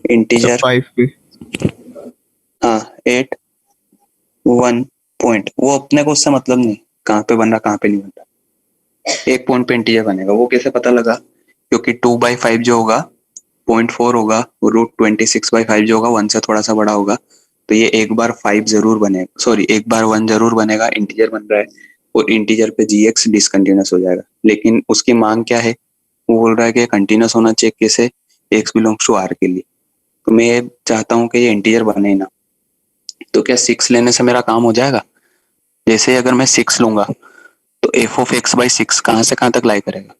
इंटीजर 5 पे। हाँ 8 1 पॉइंट, वो अपने को उससे मतलब नहीं कहाँ पे बन रहा कहाँ पे नहीं बन रहा, एक पॉइंट पे इंटीजर बनेगा। वो कैसे पता लगा? क्योंकि 2/5 जो होगा 0.4 होगा, और √26/5 जो होगा 1 से थोड़ा सा बड़ा होगा। तो ये एक बार 5 जरूर बनेगा, सॉरी एक बार 1 जरूर बनेगा, इंटीजर बन रहा है, और इंटीजर पे gx डिसकंटिन्यूस हो जाएगा। लेकिन उसकी मांग क्या है? वो बोल रहा है कि कंटिन्यूस होना चाहिए कैसे? x बिलोंग्स टू r के लिए। तो मैं ये चाहता हूँ कि ये इंटीजर बने ही ना। तो क्या 6 लेने से मेरा काम हो जाएगा? जैसे अगर मैं 6 लूंगा तो f(x/6) कहाँ से कहाँ तक लाई करेगा?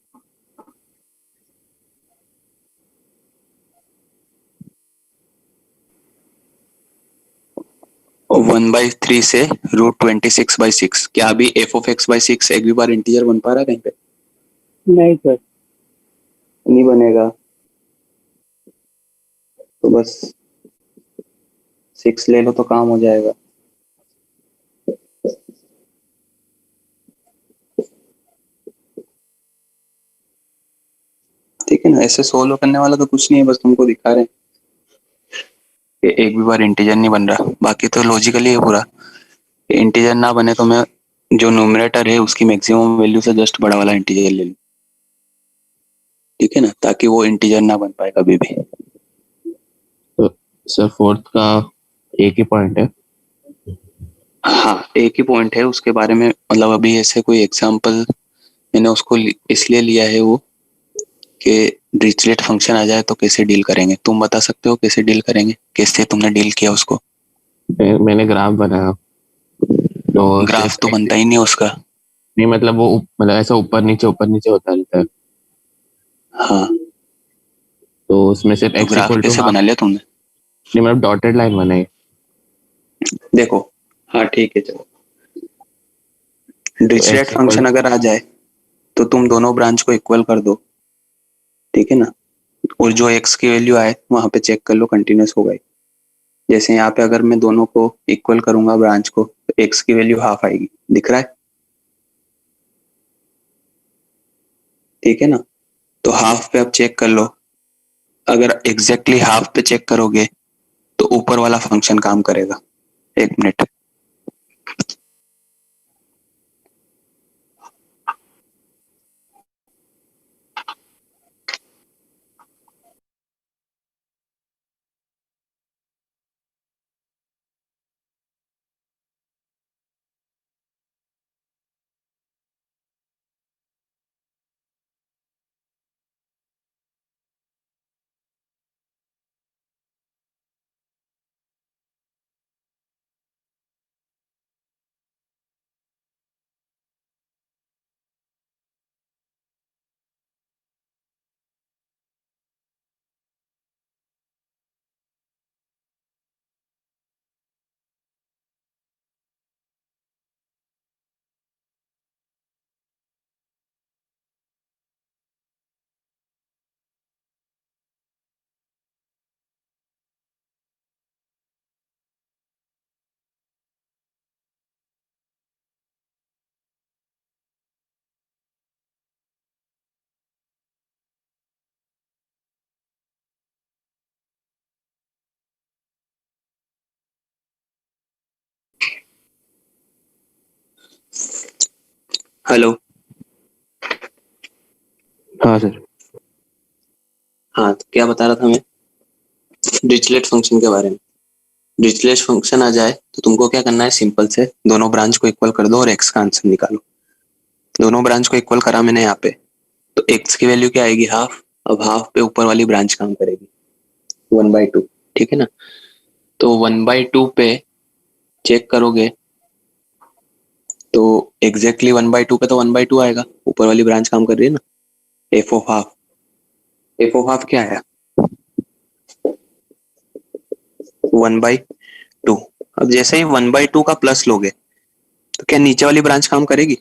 1/3 से √26/6। क्या अभी f(x/6) एक भी बार इंटीजर बन पा रहा है कहीं पे? नहीं सर। नहीं बनेगा। तो बस 6 ले लो तो काम हो जाएगा। ठीक है ना, ऐसे सोल्व करने वाला तो कुछ नहीं है, बस तुमको दिखा रहे हैं कि एक भी बार इंटीजर नहीं बन रहा। बाकी तो लॉजिकली है पूरा। इंटीजर ना बने तो मैं जो न्यूमरेटर है उसकी मैक्सिमम वैल्यू से जस्ट बड़ा वाला इंटीजर ले लूं। ठीक है ना, ताकि वो इंटीजर ना बन पाए कभी भी। तो सर फोर्थ का एक ही पॉइंट है। हाँ एक ही पॉइंट है, उसके बारे में मतलब अभी ऐसे कोई एग्जांपल मैंने उसको इसलिए लिया है वो कि डिरिचलेट फंक्शन आ जाए तो कैसे डील करेंगे। तुम बता सकते हो कैसे डील करेंगे, कैसे तुमने डील किया उसको? मैंने ग्राफ बनाया तो ग्राफ सिर्फ तो बनता ही नहीं है उसका। नहीं, मतलब वो मतलब ऐसा ऊपर नीचे होता रहता है। हाँ तो उसमें सिर्फ तो x ग्राफ इक्वल टू कैसे हाफ। बना लिया तुमने? नहीं, मतलब डॉटेड लाइन बनाई। देखो, हाँ ठीक है चलो, तो डिरिचलेट x इक्वल फंक्शन अगर आ जाए तो तुम दोनों ब्रांच को इक्वल कर दो। ठीक है ना, और जो x की वैल्यू आए वहां पे चेक कर लो कंटिन्यूस हो गई। जैसे यहाँ पे अगर मैं दोनों को इक्वल करूंगा ब्रांच को तो x की वैल्यू हाफ आएगी, दिख रहा है? ठीक है ना, तो हाफ पे अब चेक कर लो। अगर एग्जैक्टली हाफ पे चेक करोगे तो ऊपर वाला फंक्शन काम करेगा। एक मिनट, हेलो। हाँ सर। हाँ तो क्या बता रहा था मैं? डिरिचलेट फंक्शन के बारे में। डिरिचलेट फंक्शन आ जाए तो तुमको क्या करना है, सिंपल से दोनों ब्रांच को इक्वल कर दो और x का आंसर निकालो। दोनों ब्रांच को इक्वल करा मैंने यहाँ पे, तो x की वैल्यू क्या आएगी? हाफ। अब हाफ पे ऊपर वाली ब्रांच काम करेगी 1/2। ठीक है ना, तो 1/2 पे चेक करोगे तो एग्जैक्टली 1/2 पे तो 1/2 आएगा, ऊपर वाली ब्रांच काम कर रही है ना। F of half, F of half क्या है 1/2। अब जैसे ही 1/2 का प्लस लोगे तो क्या नीचे वाली ब्रांच काम करेगी?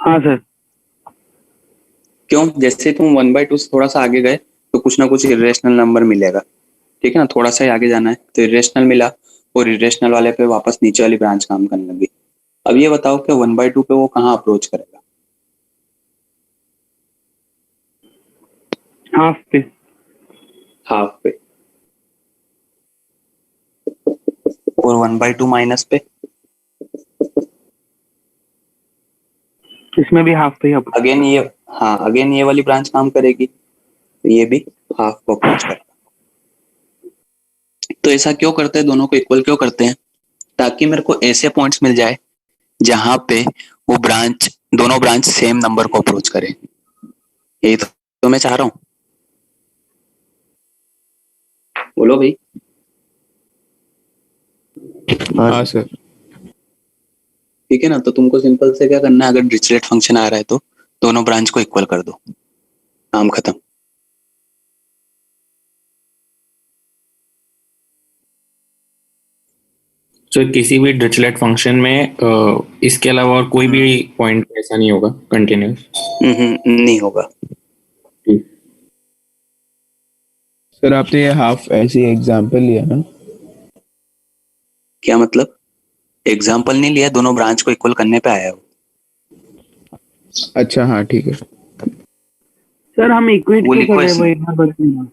हाँ सर। क्यों? जैसे तुम 1/2 से थोड़ा सा आगे गए तो कुछ ना कुछ इरेशनल नंबर मिलेगा, ठीक है ना। थोड़ा सा ही आगे जाना है तो इरेशनल मिला, और इरेशनल वाले पे वापस नीचे वाली ब्रांच काम करने लगी। अब ये बताओ कि 1/2 पे वो कहाँ अप्रोच करेगा? हाफ पे। हाफ पे। और 1/2 माइनस पे? इसमें भी हाफ पे ही अप्रोच। अगेन ये, हाँ अगेन ये वाली ब्रांच काम करेगी, तो ये भी हाफ को अप्रोच करेगा। तो ऐसा क्यों करते हैं, दोनों को इक्वल क्यों करते हैं? ताकि मेरे को ऐसे पॉइंट्स मिल जाए जहां पे वो ब्रांच, दोनों ब्रांच सेम नंबर को अप्रोच करे। यही तो मैं चाह रहा हूँ। बोलो भाई। हाँ सर। ठीक है ना, तो तुमको सिंपल से क्या करना है, अगर डिरिचलेट फंक्शन आ रहा है तो दोनों ब्रांच को इक्वल कर दो, काम खत्म। सो किसी भी डिरिचलेट फंक्शन में इसके अलावा और कोई भी पॉइंट ऐसा नहीं होगा कंटिन्यूस? नहीं होगा। सर आपने ये हाफ ऐसी एग्जांपल लिया ना? क्या मतलब? एग्जाम्पल नहीं लिया, दोनों ब्रांच को इक्वल करने पे आया हो। अच्छा हाँ ठीक है। सर हम इक्वेट वो क्यों लिखो कर रहे हैं, वो इसमें। एक बार बताइए।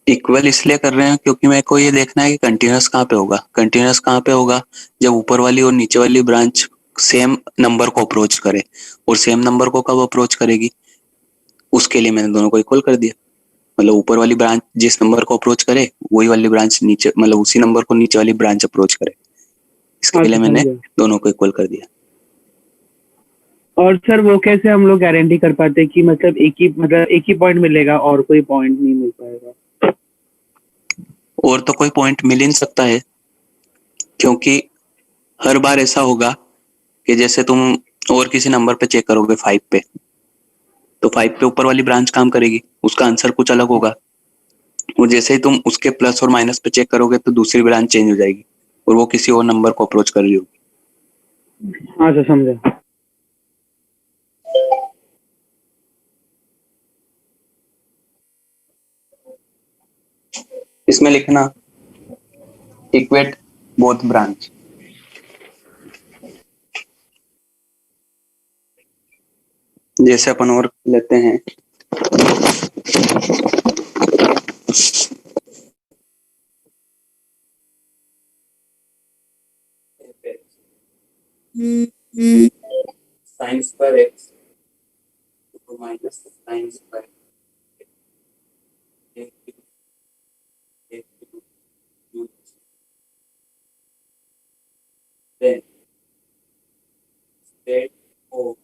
इक्वल इसलिए कर रहे हैं क्योंकि मेरे को ये देखना है कि कंटिन्यूस कहाँ पे होगा। कंटिन्यूस कहाँ पे होगा? जब ऊपर वाली और नीचे वाली ब्रांच सेम नंबर को अप्रोच करे, और सेम नंबर को कब अप्रोच करेगी, उसके लिए मैंने दोनों को इक्वल कर दिया। मतलब ऊपर वाली ब्रांच जिस नंबर को अप्रोच करे, वही वाली ब्रांच नीचे, मतलब उसी नंबर को नीचे वाली ब्रांच अप्रोच करे, इसके लिए अच्छा मैंने समझा। दोनों को इक्वल कर दिया। और सर वो कैसे हम लोग गारंटी कर पाते हैं कि मतलब एक ही पॉइंट मिलेगा और कोई पॉइंट नहीं मिल पाएगा? और तो कोई पॉइंट मिल ही नहीं सकता है, क्योंकि हर बार ऐसा होगा कि जैसे तुम और किसी नंबर पे चेक करोगे 5 पे, तो 5 पे ऊपर वाली ब्रांच काम करेगी, उसका आंसर कुछ अलग होगा। और जैसे ही तुम उसके प्लस और माइनस पे चेक करोगे तो दूसरी ब्रांच चेंज हो जाएगी, और वो किसी और नंबर को अप्रोच कर रही होगी। हाँ सर समझा। इसमें लिखना इक्वेट बोथ ब्रांच। जैसे अपन और लेते हैं, sign square x minus sine square then state of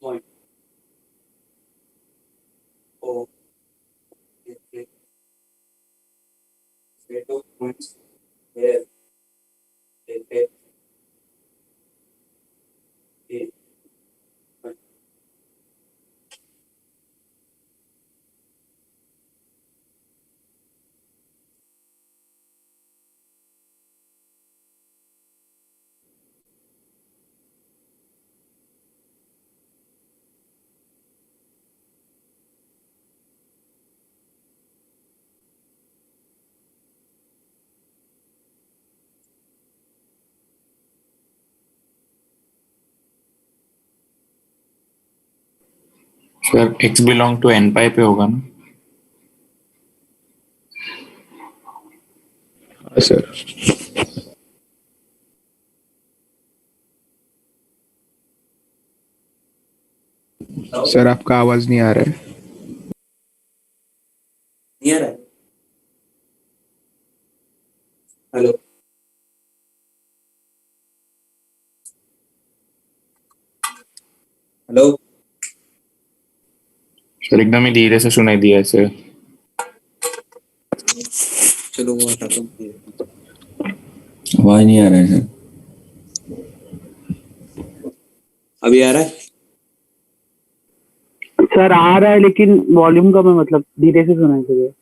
point of state of points where f is sir x belong to n pi पे होगा ना? हाँ सर। सर आपका आवाज नहीं आ रहा है। नियर है। Hello hello. सर एकदम ही धीरे से सुनाई दिया ऐसे। चलो वो हटाता हूँ। आवाज नहीं आ रहा है सर। अभी आ रहा है? सर आ रहा है लेकिन वॉल्यूम का मैं मतलब धीरे से सुनाई चाहिए।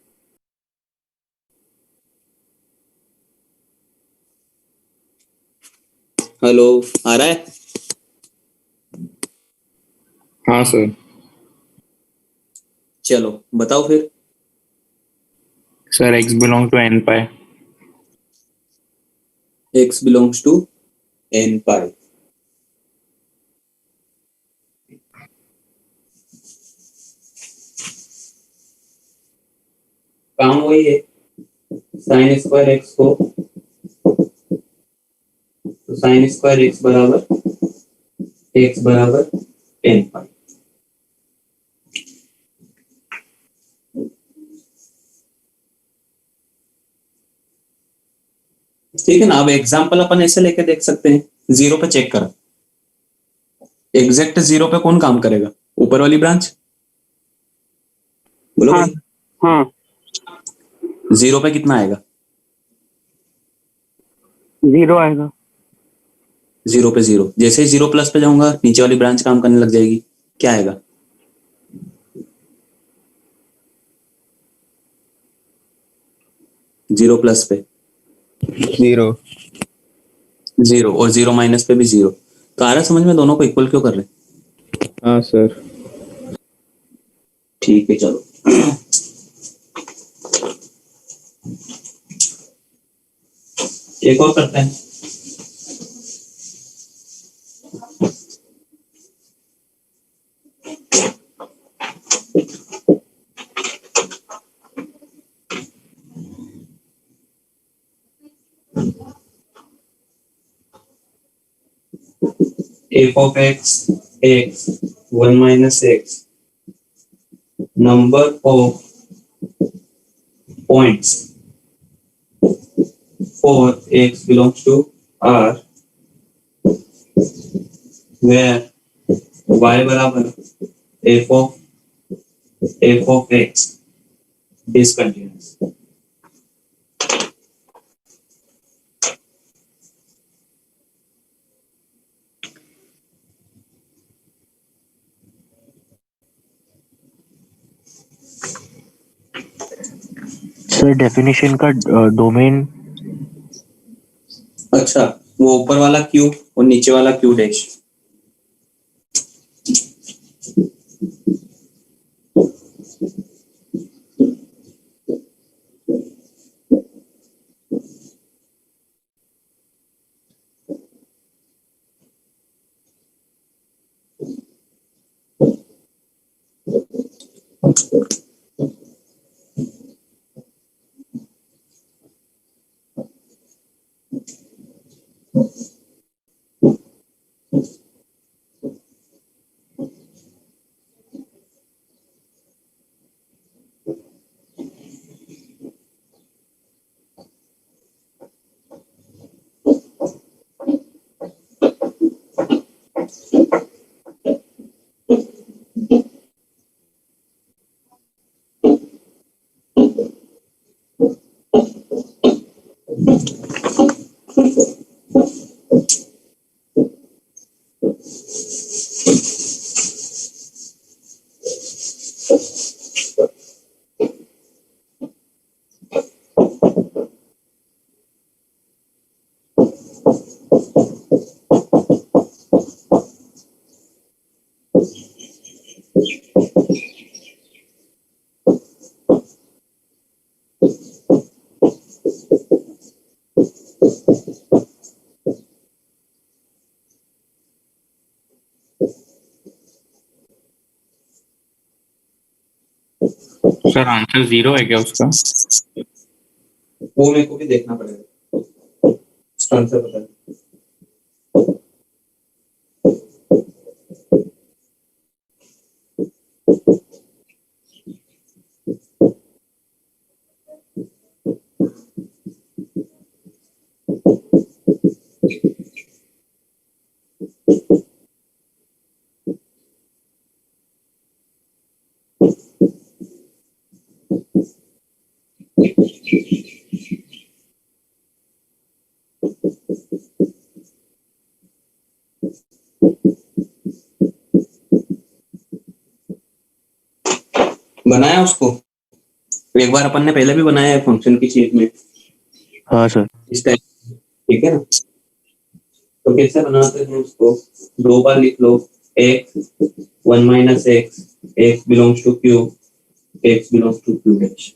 हेलो, आ रहा है? हाँ सर। चलो बताओ फिर। Sir x belong to n pi. x belongs to n pi. काम वही है, साइन स्क्वायर एक्स को, तो साइन स्क्वायर एक्स बराबर n पाई। ठीक है ना। अब एग्जाम्पल अपन ऐसे लेके देख सकते हैं, जीरो पे चेक करो। एग्जैक्ट जीरो पे कौन काम करेगा? ऊपर वाली ब्रांच। बोलो हाँ भाई, हाँ, जीरो पे कितना आएगा? 0 आएगा। जीरो पे जीरो, जैसे ही जीरो प्लस पे जाऊंगा नीचे वाली ब्रांच काम करने लग जाएगी। क्या आएगा? जीरो प्लस पे 0। जीरो, और जीरो माइनस पे भी जीरो। तो आ रहा है समझ में, दोनों को इक्वल क्यों कर रहे हैं? हाँ सर। ठीक है चलो। एक और करते हैं। f of x, x, 1 minus x, number of points for x belongs to R, where y बराबर f of x discontinuous. Sir definition का डोमेन। अच्छा, वो ऊपर वाला क्यू और नीचे वाला क्यू डैश। सर आंसर 0 है क्या उसका? वो मेरे को भी देखना पड़ेगा, उसका आंसर पता नहीं। बनाया उसको एक बार अपन ने पहले भी बनाया है फंक्शन की शीट में हाँ सर। इस टाइप, ठीक है ना। तो कैसे बनाते हैं उसको, दो बार लिख लो, X 1 minus X, X belongs to Q, X belongs to Q dash.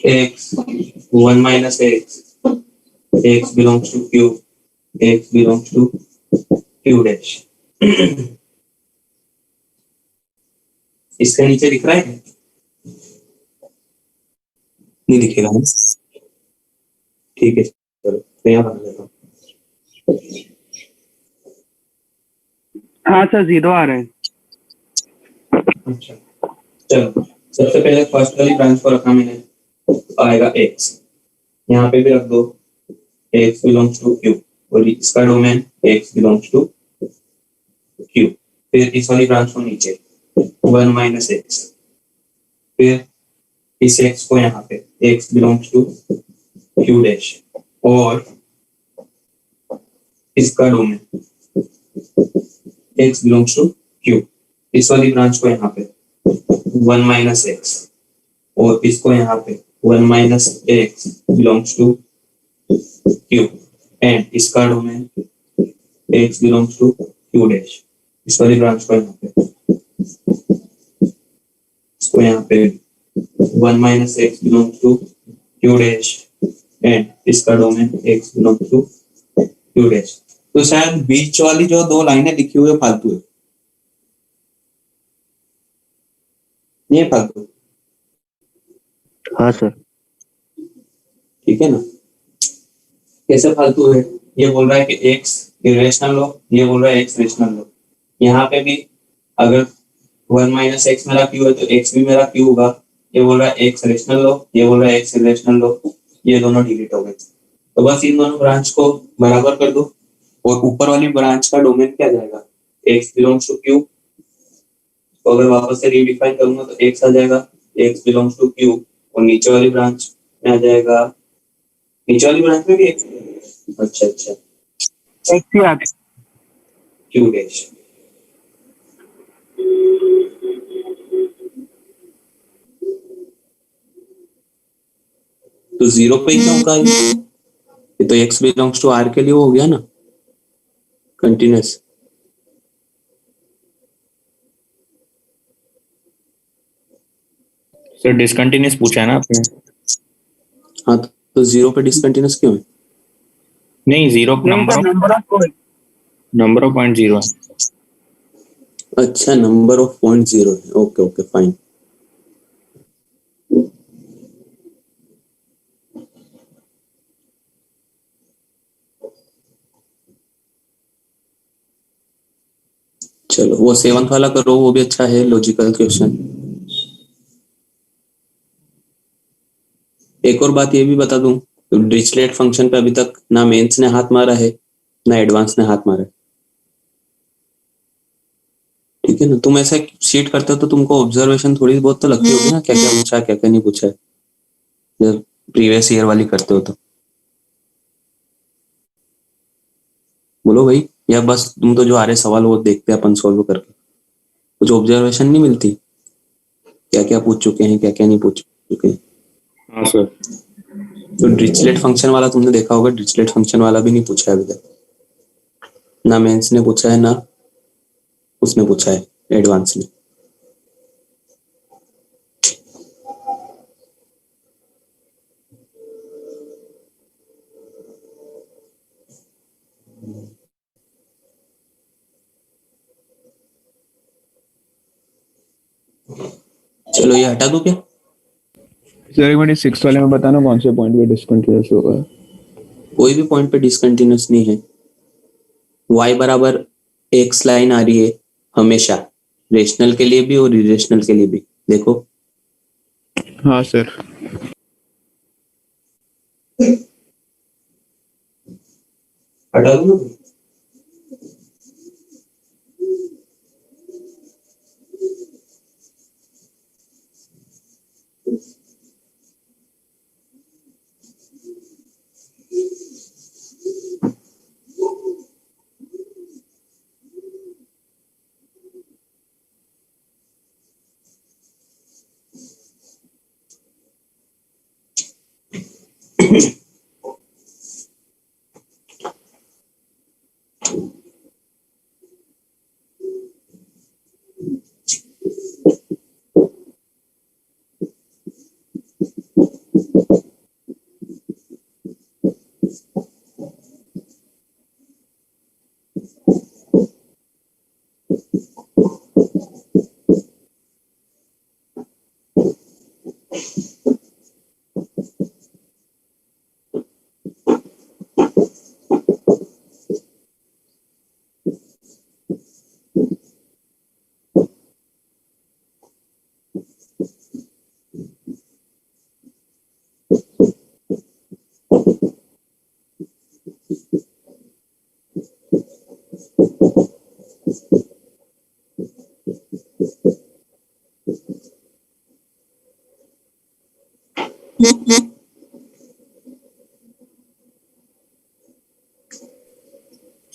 X 1 minus X, X belongs to Q, X belongs to Q dash. इसके नीचे दिख रहा है, नहीं दिखेगा ना, ठीक है चलो तो यहाँ बना देता हूँ। हाँ सर 0 आ रहा है। अच्छा चलो, सबसे पहले फर्स्ट वाली ब्रांच को रखा मैंने, आएगा एक्स, यहाँ पे भी रख दो एक्स बिलोंग्स टू क्यू, और इसका domain x belongs to q. फिर इस वाली ब्रांच को नीचे 1 माइनस एक्स, फिर इस एक्स को यहाँ पे x belongs to Q dash, और इसका domain x belongs to q. इस वाली ब्रांच को यहाँ पे 1 माइनस एक्स, और इसको यहाँ पे 1 minus X belongs to Q, and इसका domain x belongs to Q dash. इस वाली ब्रांच को यहाँ पे, इसको यहाँ पे 1 minus X belongs to Q dash, and इसका domain x belongs to Q dash. तो शायद बीच वाली जो दो लाइनें लिखी हुई है फालतू है, ये फालतू, हाँ सर। ठीक है ना। कैसे फालतू है, ये बोल रहा है कि एक्स इरेशनल लो, ये बोल रहा है एक्स रेशनल लो। यहाँ पे भी अगर 1 माइनस एक्स मेरा क्यू है तो एक्स भी मेरा क्यू होगा। ये बोल रहा है एक्स रेशनल लो, ये बोल रहा है एक्स इरेशनल लो, ये दोनों डिलीट हो गए। तो बस इन दोनों ब्रांच को बराबर कर दो, और ऊपर वाली ब्रांच का डोमेन क्या जाएगा, एक्स बिलोंग्स टू क्यू। तो अगर वापस से रीडिफाइन करूंगा तो एक्स आ जाएगा एक्स बिलोंग्स टू क्यू, और नीचे वाली ब्रांच में आ जाएगा, नीचे वाली ब्रांच में भी एक्स, अच्छा अच्छा, x ही आता है। Q dash. तो 0 पे ही क्यों का, ये तो x बिलोंग्स टू r के लिए हो गया ना कंटिन्यूस। सर डिसकंटिन्यूस पूछा है ना आपने? हाँ तो 0 पे डिसकंटिन्यूस क्यों है? नहीं, जीरो नहीं सर नंबर ऑफ पॉइंट 0 है। अच्छा नंबर ऑफ पॉइंट 0 है, ओके ओके फाइन। चलो वो 7th वाला करो, वो भी अच्छा है लॉजिकल क्वेश्चन। एक और बात ये भी बता दूं, तो डिरिचलेट फंक्शन पे अभी तक ना मेंस ने हाथ मारा है ना एडवांस ने हाथ मारा है, ठीक है ना। तुम ऐसा शीट करते हो तो तुमको ऑब्जर्वेशन थोड़ी बहुत तो लगती होगी ना, क्या क्या पूछा है क्या क्या नहीं पूछा है, जब प्रीवियस ईयर वाली करते हो तो। बोलो भाई, या बस तुम तो जो आ रहे सवाल वो देखते हैं अपन सॉल्व करके, कुछ ऑब्जर्वेशन नहीं मिलती, क्या क्या पूछ चुके हैं क्या क्या नहीं पूछ चुके हैं। हाँ सर। तो डिरिचलेट फंक्शन वाला तुमने देखा होगा, डिरिचलेट फंक्शन वाला भी नहीं पूछा है अभी तक, ना मेंस ने पूछा है ना उसने पूछा है एडवांस ने। चलो ये हटा दूं क्या? सर एक मिनट 6 वाले में बताना कौन से पॉइंट पे डिसकंटिन्यूस होगा। कोई भी पॉइंट पे डिसकंटिन्यूस नहीं है। y बराबर एक्स लाइन आ रही है हमेशा, रेशनल के लिए भी और इरेशनल के लिए भी। देखो हाँ सर। हटा दूं ना?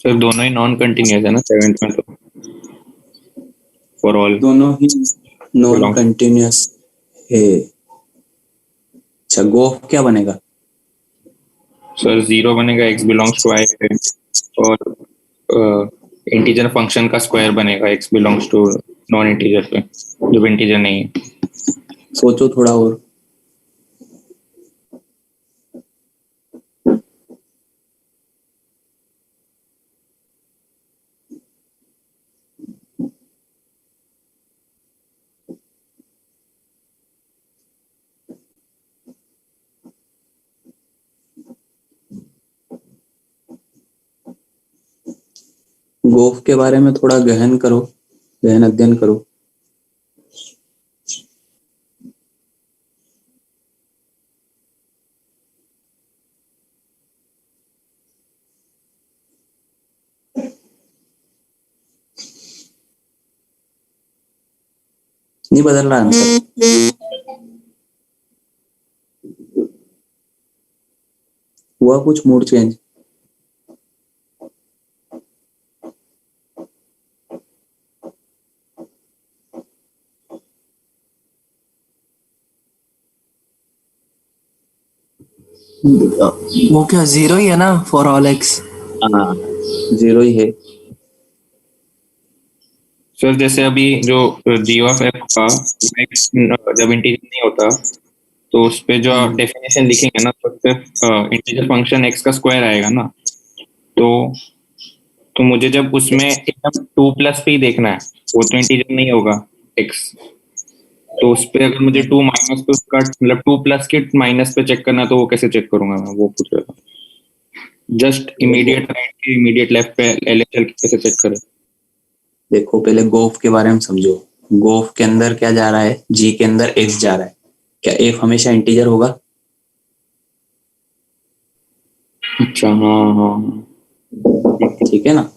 सर दोनों ही नॉन कंटिन्यूस है ना सेवेंथ में तो, फॉर ऑल दोनों ही नॉन कंटिन्यूस है। अच्छा, गोफ क्या बनेगा? सर जीरो बनेगा, एक्स बिलोंग्स टू आई पे, और इंटीजर फंक्शन का स्क्वायर बनेगा x belongs to non integer पे, जब इंटीजर नहीं है। सोचो थोड़ा और। गोफ के बारे में थोड़ा गहन करो, गहन अध्ययन करो। नहीं बदल रहा आंसर? हुआ कुछ मूड चेंज? वो क्या जीरो ही है ना फॉर ऑल एक्स? हाँ, जीरो ही है। सर जैसे अभी जो जी ऑफ एफ का एक्स जब इंटीजर नहीं होता तो उस पे जो डेफिनेशन लिखेंगे ना तो उस पे इंटीजर फंक्शन एक्स का स्क्वायर आएगा ना, तो मुझे जब उसमें एकदम टू प्लस पे ही देखना है, वो तो इंटीजर नहीं होगा एक्स, तो उस पे अगर मुझे टू माइनस पे उसका मतलब टू प्लस के माइनस पे चेक करना है, तो वो कैसे चेक करूंगा मैं, वो पूछ रहा था। जस्ट इमीडिएट राइट के इमीडिएट लेफ्ट पे एलएचएल कैसे चेक करें? देखो पहले गोफ के बारे में समझो। गोफ के अंदर क्या जा रहा है? जी के अंदर एफ जा रहा है। क्या एफ हमेशा इंटीजर होगा? अच्छा, हाँ हाँ हाँ। ठीक है ना।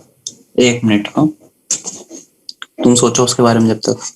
एक मिनट, हाँ, तुम सोचो उसके बारे में जब तक।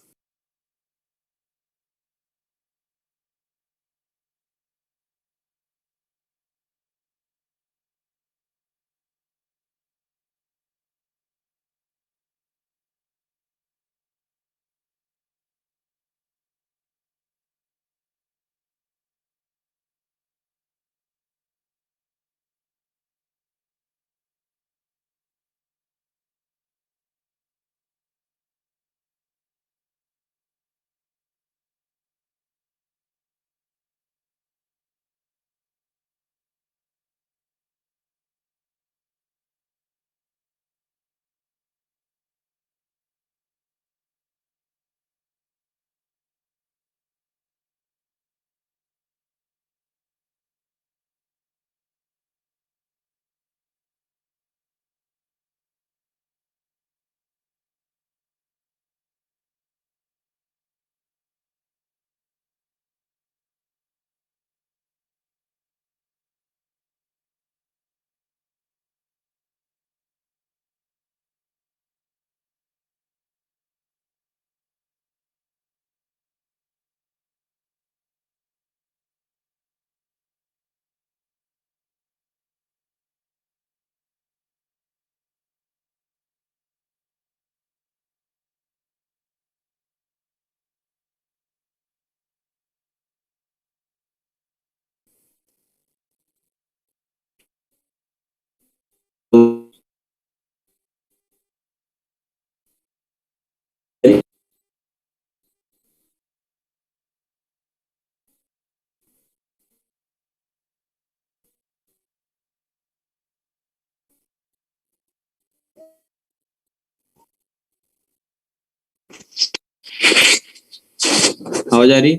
आवाज आ रही?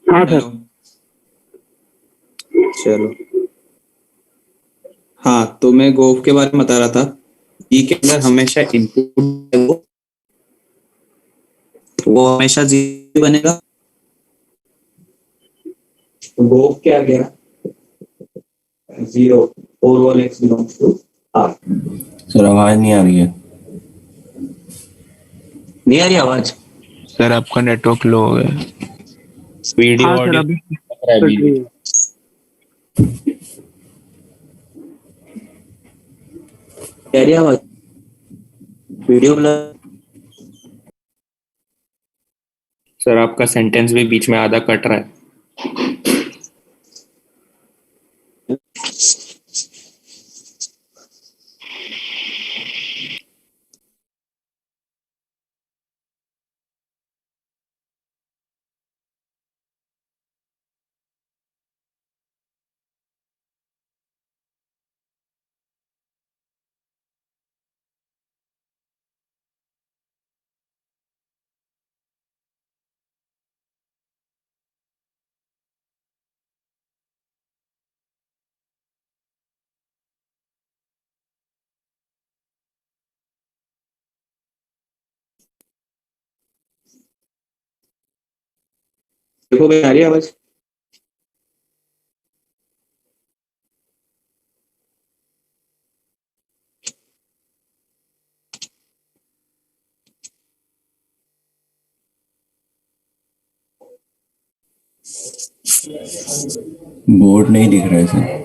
हाँ सर। हेलो। चलो, हाँ तो मैं गोफ के बारे में बता रहा था। ई के अंदर हमेशा इनपुट है वो हमेशा जीरो बनेगा। तो गोफ क्या गया? जीरो और all x belongs to R. Sir आवाज नहीं आ रही है। नहीं आ रही आवाज? सर आपका नेटवर्क लो हो गया, वीडियो हाँ सर ऑडियो अभी लग रहा है कट रही बीच। है। आ रही आवाज? वीडियो सर आपका सेंटेंस भी बीच में आधा कट रहा है। देखो भाई, आ रही आवाज? बोर्ड नहीं दिख रहा है सर।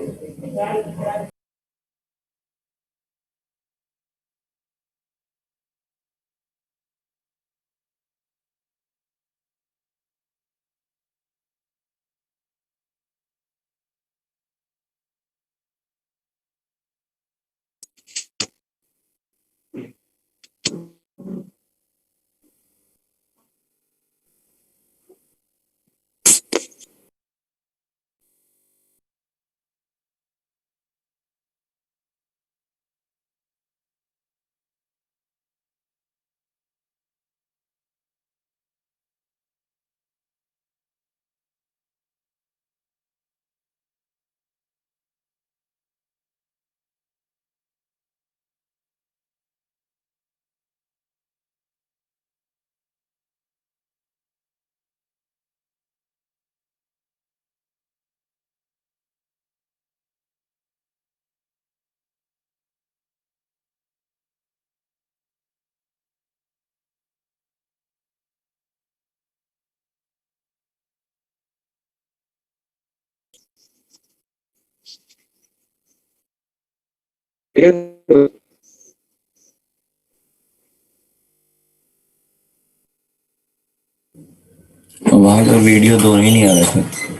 आवाज और वीडियो दोनों ही नहीं आ रहे थे।